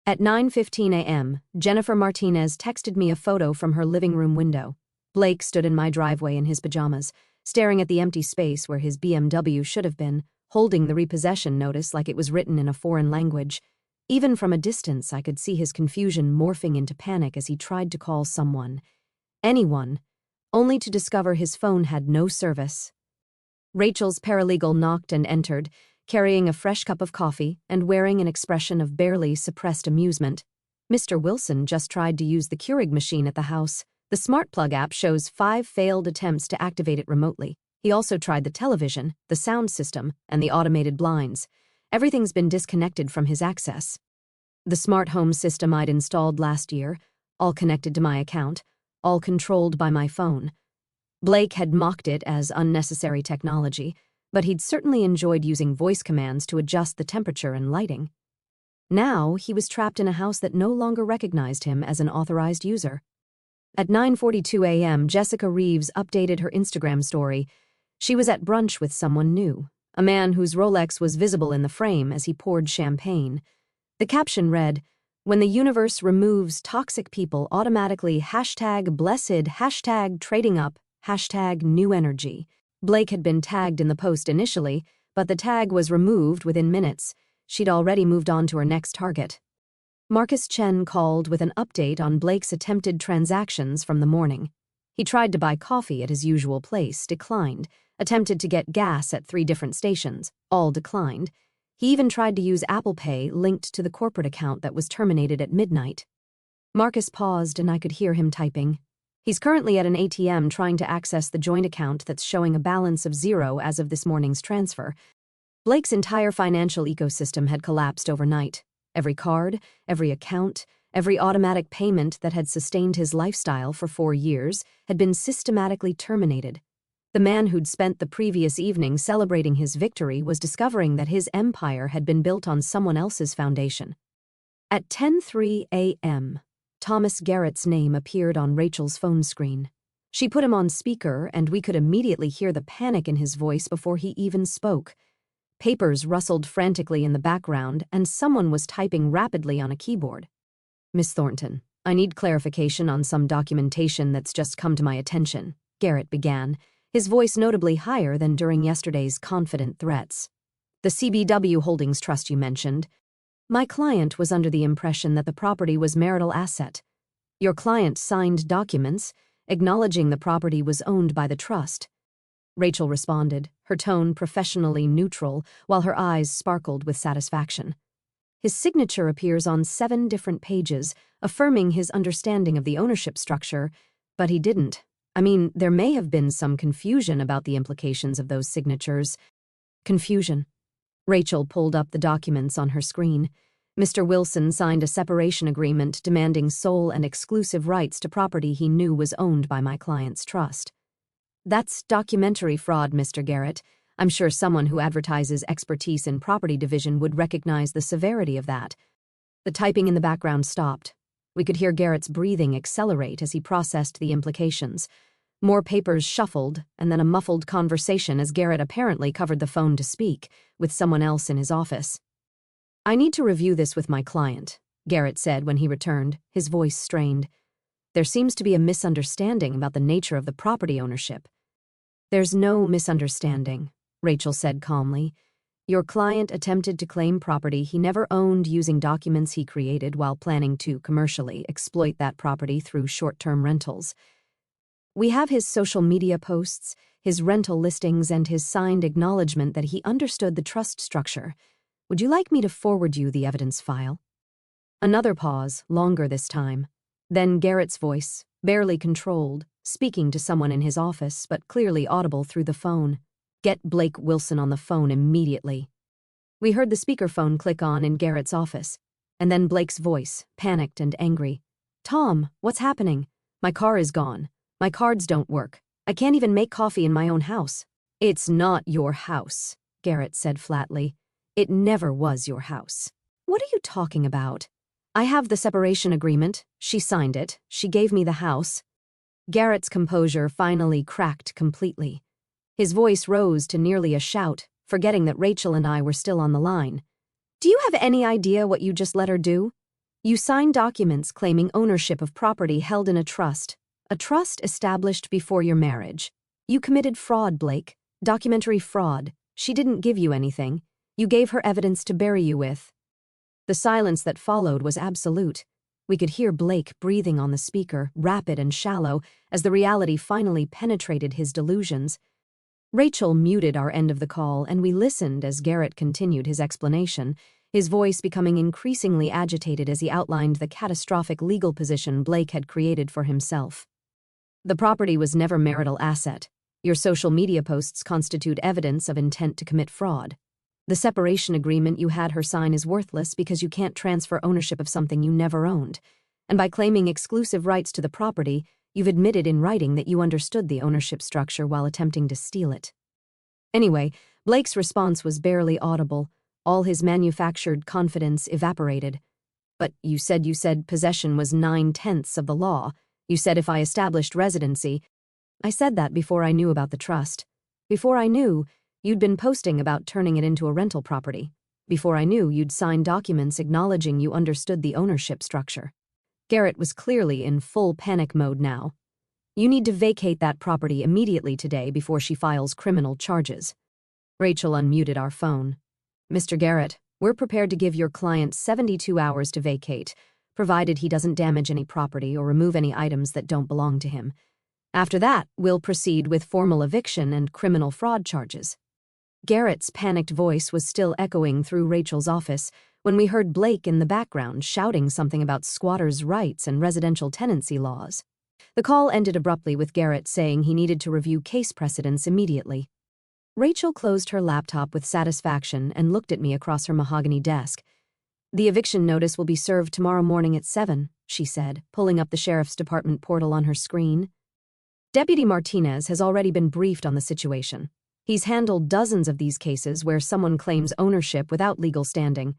[SPEAKER 1] At 9:15 a.m., Jennifer Martinez texted me a photo from her living room window. Blake stood in my driveway in his pajamas, staring at the empty space where his BMW should have been, holding the repossession notice like it was written in a foreign language. Even from a distance, I could see his confusion morphing into panic as he tried to call someone, anyone, only to discover his phone had no service. Rachel's paralegal knocked and entered, carrying a fresh cup of coffee and wearing an expression of barely suppressed amusement. Mr. Wilson just tried to use the Keurig machine at the house. The smart plug app shows 5 failed attempts to activate it remotely. He also tried the television, the sound system, and the automated blinds. Everything's been disconnected from his access. The smart home system I'd installed last year, all connected to my account, all controlled by my phone. Blake had mocked it as unnecessary technology, but he'd certainly enjoyed using voice commands to adjust the temperature and lighting. Now he was trapped in a house that no longer recognized him as an authorized user. At 9:42 a.m., Jessica Reeves updated her Instagram story. She was at brunch with someone new, a man whose Rolex was visible in the frame as he poured champagne. The caption read, "When the universe removes toxic people automatically #blessed, #trading up, #new energy." Blake had been tagged in the post initially, but the tag was removed within minutes. She'd already moved on to her next target. Marcus Chen called with an update on Blake's attempted transactions from the morning. He tried to buy coffee at his usual place, declined, attempted to get gas at 3 different stations, all declined. He even tried to use Apple Pay linked to the corporate account that was terminated at midnight. Marcus paused and I could hear him typing. He's currently at an ATM trying to access the joint account that's showing a balance of 0 as of this morning's transfer. Blake's entire financial ecosystem had collapsed overnight. Every card, every account, every automatic payment that had sustained his lifestyle for 4 years had been systematically terminated. The man who'd spent the previous evening celebrating his victory was discovering that his empire had been built on someone else's foundation. At 10:03 a.m., Thomas Garrett's name appeared on Rachel's phone screen. She put him on speaker, and we could immediately hear the panic in his voice before he even spoke. Papers rustled frantically in the background, and someone was typing rapidly on a keyboard. "Miss Thornton, I need clarification on some documentation that's just come to my attention," Garrett began, his voice notably higher than during yesterday's confident threats. "The CBW Holdings Trust you mentioned. My client was under the impression that the property was marital asset. Your client signed documents acknowledging the property was owned by the trust." Rachel responded, her tone professionally neutral, while her eyes sparkled with satisfaction. "His signature appears on 7 different pages, affirming his understanding of the ownership structure, but he didn't. I mean, there may have been some confusion about the implications of those signatures." Confusion. Rachel pulled up the documents on her screen. Mr. Wilson signed a separation agreement demanding sole and exclusive rights to property he knew was owned by my client's trust. "That's documentary fraud, Mr. Garrett. I'm sure someone who advertises expertise in property division would recognize the severity of that." The typing in the background stopped. We could hear Garrett's breathing accelerate as he processed the implications. More papers shuffled, and then a muffled conversation as Garrett apparently covered the phone to speak, with someone else in his office. "I need to review this with my client," Garrett said when he returned, his voice strained. "There seems to be a misunderstanding about the nature of the property ownership." "There's no misunderstanding," Rachel said calmly. "Your client attempted to claim property he never owned using documents he created while planning to commercially exploit that property through short-term rentals. We have his social media posts, his rental listings, and his signed acknowledgement that he understood the trust structure. Would you like me to forward you the evidence file?" Another pause, longer this time. Then Garrett's voice, barely controlled, speaking to someone in his office but clearly audible through the phone. "Get Blake Wilson on the phone immediately." We heard the speakerphone click on in Garrett's office. And then Blake's voice, panicked and angry. "Tom, what's happening? My car is gone. My cards don't work. I can't even make coffee in my own house." "It's not your house," Garrett said flatly. "It never was your house." "What are you talking about?" "I have the separation agreement. She signed it. She gave me the house." Garrett's composure finally cracked completely. His voice rose to nearly a shout, forgetting that Rachel and I were still on the line. "Do you have any idea what you just let her do? You signed documents claiming ownership of property held in a trust established before your marriage. You committed fraud, Blake. Documentary fraud. She didn't give you anything. You gave her evidence to bury you with." The silence that followed was absolute. We could hear Blake breathing on the speaker, rapid and shallow, as the reality finally penetrated his delusions. Rachel muted our end of the call, and we listened as Garrett continued his explanation, his voice becoming increasingly agitated as he outlined the catastrophic legal position Blake had created for himself. "The property was never marital asset. Your social media posts constitute evidence of intent to commit fraud. The separation agreement you had her sign is worthless because you can't transfer ownership of something you never owned. And by claiming exclusive rights to the property, you've admitted in writing that you understood the ownership structure while attempting to steal it." Anyway, Blake's response was barely audible. All his manufactured confidence evaporated. "But you said possession was 9/10 of the law. You said if I established residency." "I said that before I knew about the trust. Before I knew, you'd been posting about turning it into a rental property. Before I knew, you'd signed documents acknowledging you understood the ownership structure." Garrett was clearly in full panic mode now. "You need to vacate that property immediately today before she files criminal charges." Rachel unmuted our phone. "Mr. Garrett, we're prepared to give your client 72 hours to vacate, provided he doesn't damage any property or remove any items that don't belong to him. After that, we'll proceed with formal eviction and criminal fraud charges." Garrett's panicked voice was still echoing through Rachel's office when we heard Blake in the background shouting something about squatters' rights and residential tenancy laws. The call ended abruptly with Garrett saying he needed to review case precedents immediately. Rachel closed her laptop with satisfaction and looked at me across her mahogany desk. "The eviction notice will be served tomorrow morning at 7, she said, pulling up the sheriff's department portal on her screen. "Deputy Martinez has already been briefed on the situation. He's handled dozens of these cases where someone claims ownership without legal standing."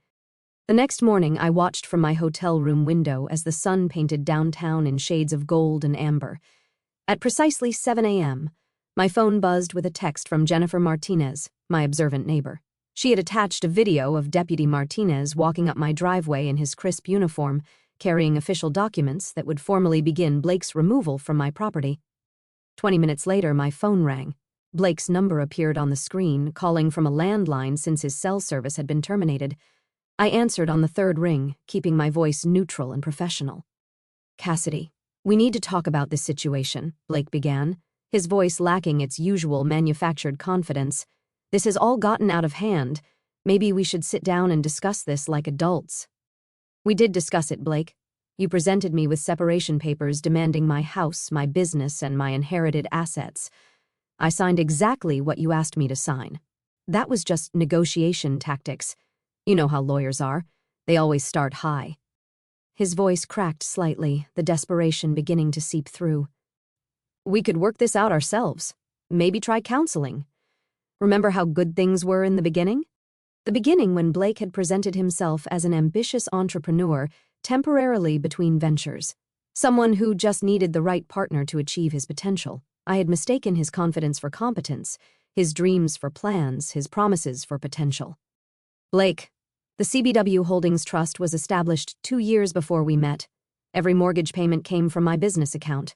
[SPEAKER 1] The next morning, I watched from my hotel room window as the sun painted downtown in shades of gold and amber. At precisely 7 a.m., my phone buzzed with a text from Jennifer Martinez, my observant neighbor. She had attached a video of Deputy Martinez walking up my driveway in his crisp uniform, carrying official documents that would formally begin Blake's removal from my property. 20 minutes later, my phone rang. Blake's number appeared on the screen, calling from a landline since his cell service had been terminated. I answered on the third ring, keeping my voice neutral and professional. "Cassidy, we need to talk about this situation," Blake began, his voice lacking its usual manufactured confidence. "This has all gotten out of hand. Maybe we should sit down and discuss this like adults." "We did discuss it, Blake. You presented me with separation papers demanding my house, my business, and my inherited assets. I signed exactly what you asked me to sign. That was just negotiation tactics. You know how lawyers are. They always start high." His voice cracked slightly, the desperation beginning to seep through. "We could work this out ourselves. Maybe try counseling. Remember how good things were in the beginning?" The beginning when Blake had presented himself as an ambitious entrepreneur temporarily between ventures. Someone who just needed the right partner to achieve his potential. I had mistaken his confidence for competence, his dreams for plans, his promises for potential. "Blake, the CBW Holdings Trust was established 2 years before we met. Every mortgage payment came from my business account.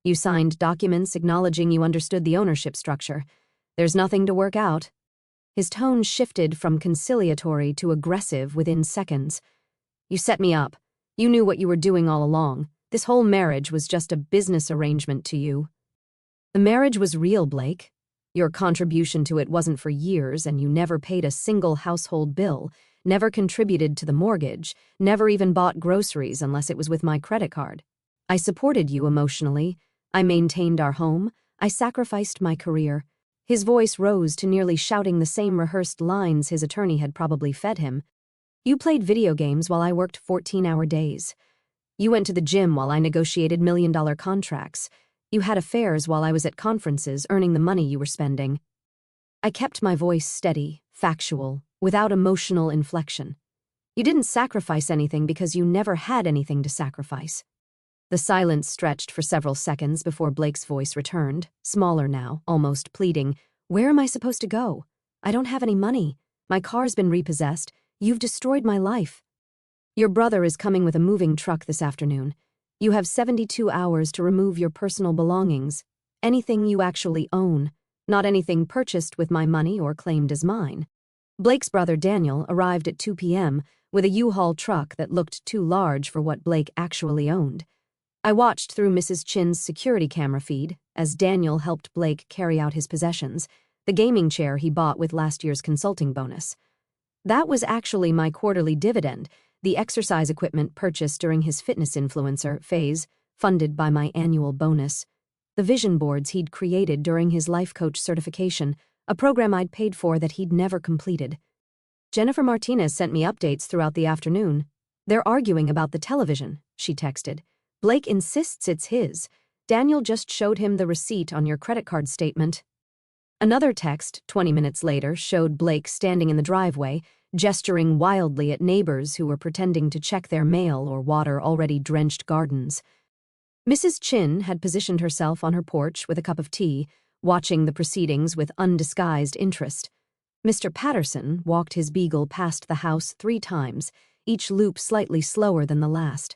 [SPEAKER 1] You signed documents acknowledging you understood the ownership structure. There's nothing to work out." His tone shifted from conciliatory to aggressive within seconds. "You set me up. You knew what you were doing all along. This whole marriage was just a business arrangement to you." "The marriage was real, Blake. Your contribution to it wasn't for years, and you never paid a single household bill, never contributed to the mortgage, never even bought groceries unless it was with my credit card. I supported you emotionally. I maintained our home. I sacrificed my career." His voice rose to nearly shouting the same rehearsed lines his attorney had probably fed him. You played video games while I worked 14-hour days. You went to the gym while I negotiated million-dollar contracts. You had affairs while I was at conferences earning the money you were spending. I kept my voice steady, factual, without emotional inflection. You didn't sacrifice anything because you never had anything to sacrifice. The silence stretched for several seconds before Blake's voice returned, smaller now, almost pleading. Where am I supposed to go? I don't have any money. My car's been repossessed. You've destroyed my life. Your brother is coming with a moving truck this afternoon. You have 72 hours to remove your personal belongings, anything you actually own, not anything purchased with my money or claimed as mine. Blake's brother Daniel arrived at 2 p.m. with a U-Haul truck that looked too large for what Blake actually owned. I watched through Mrs. Chin's security camera feed as Daniel helped Blake carry out his possessions, the gaming chair he bought with last year's consulting bonus. That was actually my quarterly dividend, the exercise equipment purchased during his fitness influencer phase, funded by my annual bonus. The vision boards he'd created during his life coach certification, a program I'd paid for that he'd never completed. Jennifer Martinez sent me updates throughout the afternoon. They're arguing about the television, she texted. Blake insists it's his. Daniel just showed him the receipt on your credit card statement. Another text, 20 minutes later, showed Blake standing in the driveway, gesturing wildly at neighbors who were pretending to check their mail or water already drenched gardens. Mrs. Chin had positioned herself on her porch with a cup of tea, watching the proceedings with undisguised interest. Mr. Patterson walked his beagle past the house 3 times, each loop slightly slower than the last.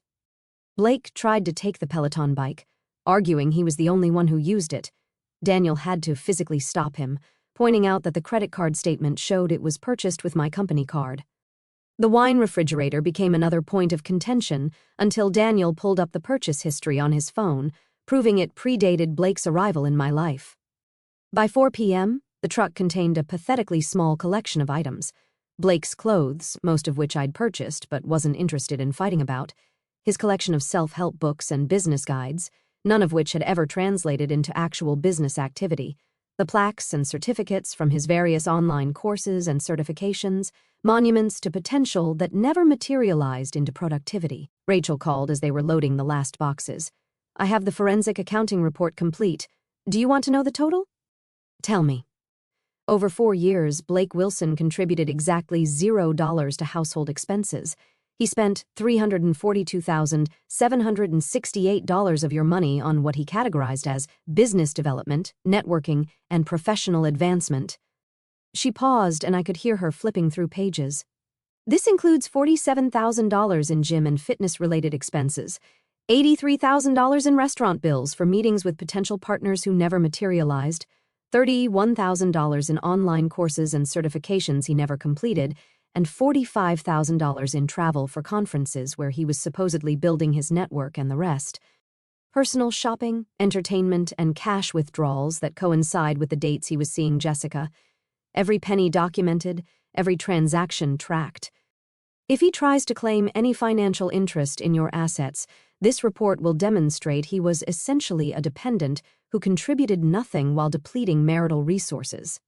[SPEAKER 1] Blake tried to take the Peloton bike, arguing he was the only one who used it. Daniel had to physically stop him, pointing out that the credit card statement showed it was purchased with my company card. The wine refrigerator became another point of contention until Daniel pulled up the purchase history on his phone, proving it predated Blake's arrival in my life. By 4 p.m., the truck contained a pathetically small collection of items. Blake's clothes, most of which I'd purchased but wasn't interested in fighting about, his collection of self-help books and business guides, none of which had ever translated into actual business activity, the plaques and certificates from his various online courses and certifications, monuments to potential that never materialized into productivity. Rachel called as they were loading the last boxes. I have the forensic accounting report complete. Do you want to know the total? Tell me. Over 4 years, Blake Wilson contributed exactly $0 to household expenses. He spent $342,768 of your money on what he categorized as business development, networking, and professional advancement. She paused, and I could hear her flipping through pages. This includes $47,000 in gym and fitness-related expenses, $83,000 in restaurant bills for meetings with potential partners who never materialized, $31,000 in online courses and certifications he never completed, and $45,000 in travel for conferences where he was supposedly building his network and the rest. Personal shopping, entertainment, and cash withdrawals that coincide with the dates he was seeing Jessica. Every penny documented, every transaction tracked. If he tries to claim any financial interest in your assets, this report will demonstrate he was essentially a dependent who contributed nothing while depleting marital resources.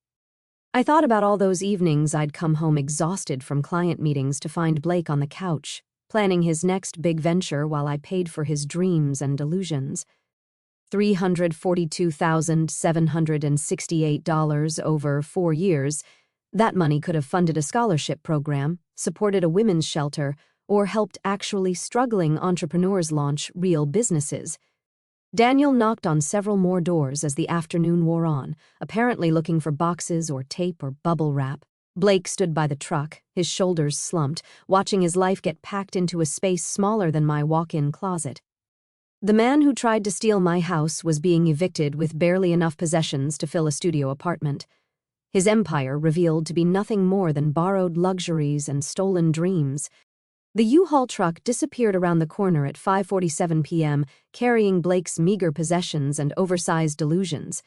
[SPEAKER 1] I thought about all those evenings I'd come home exhausted from client meetings to find Blake on the couch, planning his next big venture while I paid for his dreams and delusions. $342,768 over 4 years. That money could have funded a scholarship program, supported a women's shelter, or helped actually struggling entrepreneurs launch real businesses. Daniel knocked on several more doors as the afternoon wore on, apparently looking for boxes or tape or bubble wrap. Blake stood by the truck, his shoulders slumped, watching his life get packed into a space smaller than my walk-in closet. The man who tried to steal my house was being evicted with barely enough possessions to fill a studio apartment. His empire revealed to be nothing more than borrowed luxuries and stolen dreams. The U-Haul truck disappeared around the corner at 5:47 p.m., carrying Blake's meager possessions and oversized delusions.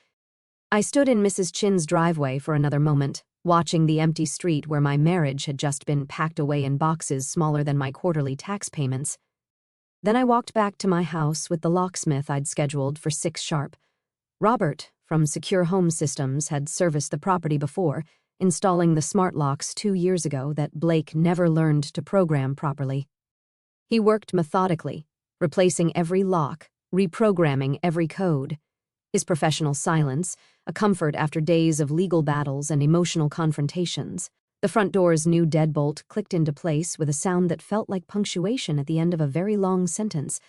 [SPEAKER 1] I stood in Mrs. Chin's driveway for another moment, watching the empty street where my marriage had just been packed away in boxes smaller than my quarterly tax payments. Then I walked back to my house with the locksmith I'd scheduled for 6 sharp. Robert, from Secure Home Systems, had serviced the property before, installing the smart locks 2 years ago that Blake never learned to program properly. He worked methodically, replacing every lock, reprogramming every code. His professional silence, a comfort after days of legal battles and emotional confrontations. The front door's new deadbolt clicked into place with a sound that felt like punctuation at the end of a very long sentence.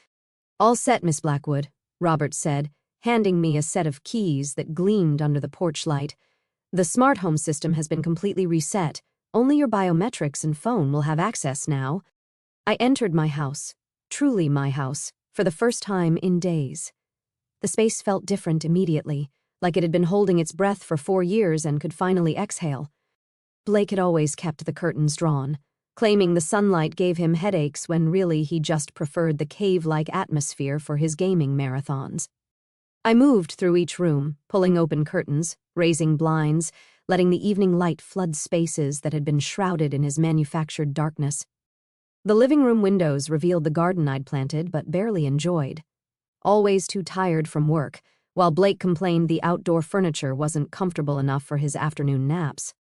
[SPEAKER 1] "All set, Miss Blackwood," Robert said, handing me a set of keys that gleamed under the porch light. "The smart home system has been completely reset. Only your biometrics and phone will have access now." I entered my house, truly my house, for the first time in days. The space felt different immediately, like it had been holding its breath for 4 years and could finally exhale. Blake had always kept the curtains drawn, claiming the sunlight gave him headaches when really he just preferred the cave-like atmosphere for his gaming marathons. I moved through each room, pulling open curtains, raising blinds, letting the evening light flood spaces that had been shrouded in his manufactured darkness. The living room windows revealed the garden I'd planted but barely enjoyed. Always too tired from work, while Blake complained the outdoor furniture wasn't comfortable enough for his afternoon naps.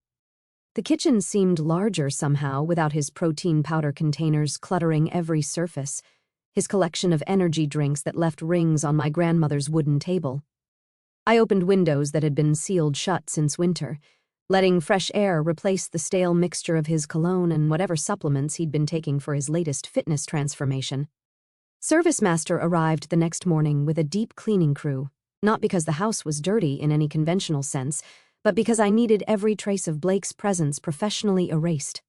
[SPEAKER 1] The kitchen seemed larger somehow without his protein powder containers cluttering every surface, his collection of energy drinks that left rings on my grandmother's wooden table. I opened windows that had been sealed shut since winter, letting fresh air replace the stale mixture of his cologne and whatever supplements he'd been taking for his latest fitness transformation. Service Master arrived the next morning with a deep cleaning crew, not because the house was dirty in any conventional sense, but because I needed every trace of Blake's presence professionally erased.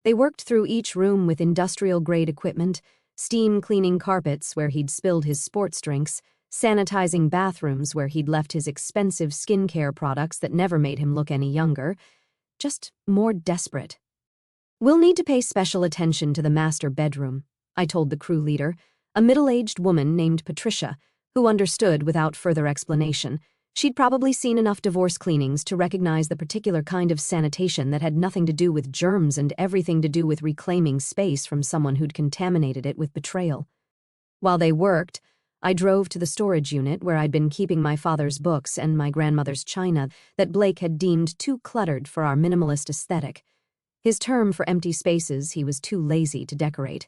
[SPEAKER 1] They worked through each room with industrial-grade equipment, steam-cleaning carpets where he'd spilled his sports drinks, sanitizing bathrooms where he'd left his expensive skincare products that never made him look any younger, just more desperate. "We'll need to pay special attention to the master bedroom," I told the crew leader, a middle-aged woman named Patricia, who understood without further explanation. She'd probably seen enough divorce cleanings to recognize the particular kind of sanitation that had nothing to do with germs and everything to do with reclaiming space from someone who'd contaminated it with betrayal. While they worked, I drove to the storage unit where I'd been keeping my father's books and my grandmother's china that Blake had deemed too cluttered for our minimalist aesthetic. His term for empty spaces he was too lazy to decorate.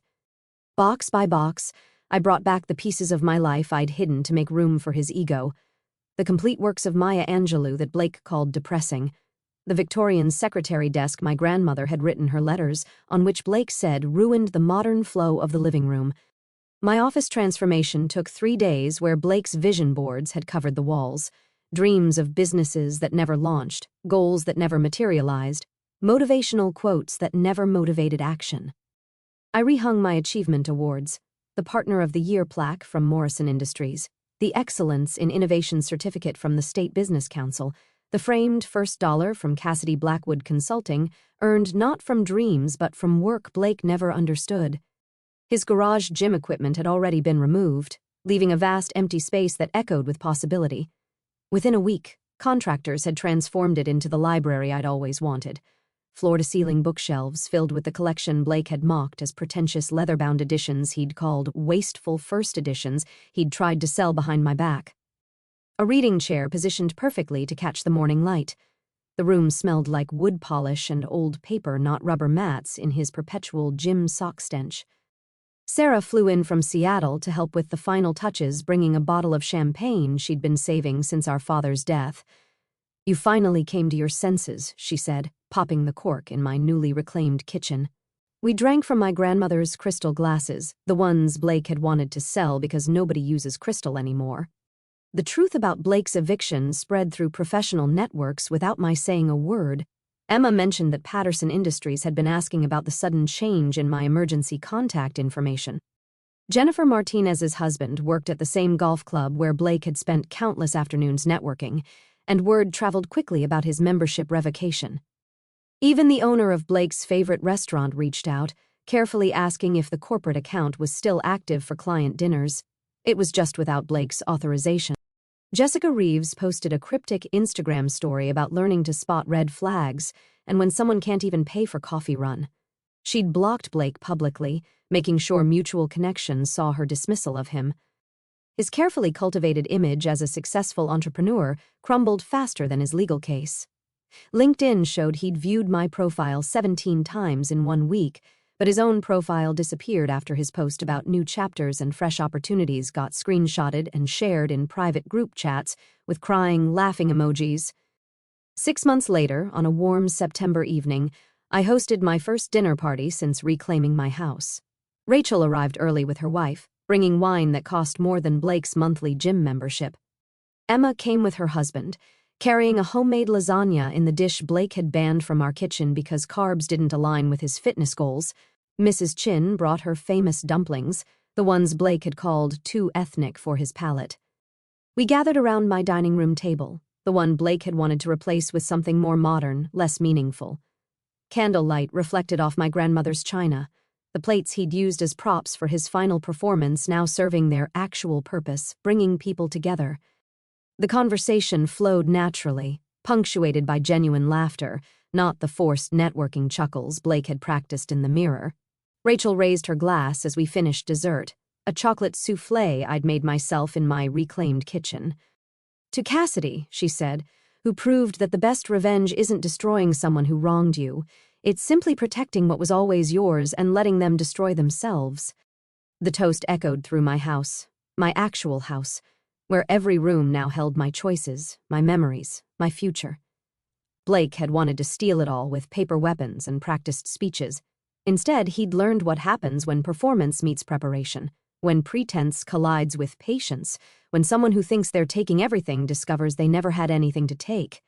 [SPEAKER 1] Box by box, I brought back the pieces of my life I'd hidden to make room for his ego. The complete works of Maya Angelou that Blake called depressing. The Victorian secretary desk my grandmother had written her letters, on which Blake said ruined the modern flow of the living room. My office transformation took 3 days where Blake's vision boards had covered the walls. Dreams of businesses that never launched, goals that never materialized, motivational quotes that never motivated action. I rehung my achievement awards, the Partner of the Year plaque from Morrison Industries, the Excellence in Innovation certificate from the State Business Council, the framed first dollar from Cassidy Blackwood Consulting, earned not from dreams but from work Blake never understood. His garage gym equipment had already been removed, leaving a vast empty space that echoed with possibility. Within a week, contractors had transformed it into the library I'd always wanted. Floor-to-ceiling bookshelves filled with the collection Blake had mocked as pretentious leather-bound editions he'd called wasteful first editions he'd tried to sell behind my back. A reading chair positioned perfectly to catch the morning light. The room smelled like wood polish and old paper, not rubber mats, in his perpetual gym sock stench. Sarah flew in from Seattle to help with the final touches, bringing a bottle of champagne she'd been saving since our father's death. "You finally came to your senses," she said, popping the cork in my newly reclaimed kitchen. We drank from my grandmother's crystal glasses, the ones Blake had wanted to sell because nobody uses crystal anymore. The truth about Blake's eviction spread through professional networks without my saying a word. Emma mentioned that Patterson Industries had been asking about the sudden change in my emergency contact information. Jennifer Martinez's husband worked at the same golf club where Blake had spent countless afternoons networking, and word traveled quickly about his membership revocation. Even the owner of Blake's favorite restaurant reached out, carefully asking if the corporate account was still active for client dinners. It was just without Blake's authorization. Jessica Reeves posted a cryptic Instagram story about learning to spot red flags and when someone can't even pay for coffee run. She'd blocked Blake publicly, making sure Mutual Connections saw her dismissal of him. His carefully cultivated image as a successful entrepreneur crumbled faster than his legal case. LinkedIn showed he'd viewed my profile 17 times in 1 week, but his own profile disappeared after his post about new chapters and fresh opportunities got screenshotted and shared in private group chats with crying, laughing emojis. 6 months later, on a warm September evening, I hosted my first dinner party since reclaiming my house. Rachel arrived early with her wife, bringing wine that cost more than Blake's monthly gym membership. Emma came with her husband, carrying a homemade lasagna in the dish Blake had banned from our kitchen because carbs didn't align with his fitness goals. Mrs. Chin brought her famous dumplings, the ones Blake had called too ethnic for his palate. We gathered around my dining room table, the one Blake had wanted to replace with something more modern, less meaningful. Candlelight reflected off my grandmother's china, the plates he'd used as props for his final performance now serving their actual purpose, bringing people together. The conversation flowed naturally, punctuated by genuine laughter, not the forced networking chuckles Blake had practiced in the mirror. Rachel raised her glass as we finished dessert, a chocolate soufflé I'd made myself in my reclaimed kitchen. "To Cassidy," she said, "who proved that the best revenge isn't destroying someone who wronged you. It's simply protecting what was always yours and letting them destroy themselves." The toast echoed through my house, my actual house, where every room now held my choices, my memories, my future. Blake had wanted to steal it all with paper weapons and practiced speeches. Instead, he'd learned what happens when performance meets preparation, when pretense collides with patience, when someone who thinks they're taking everything discovers they never had anything to take.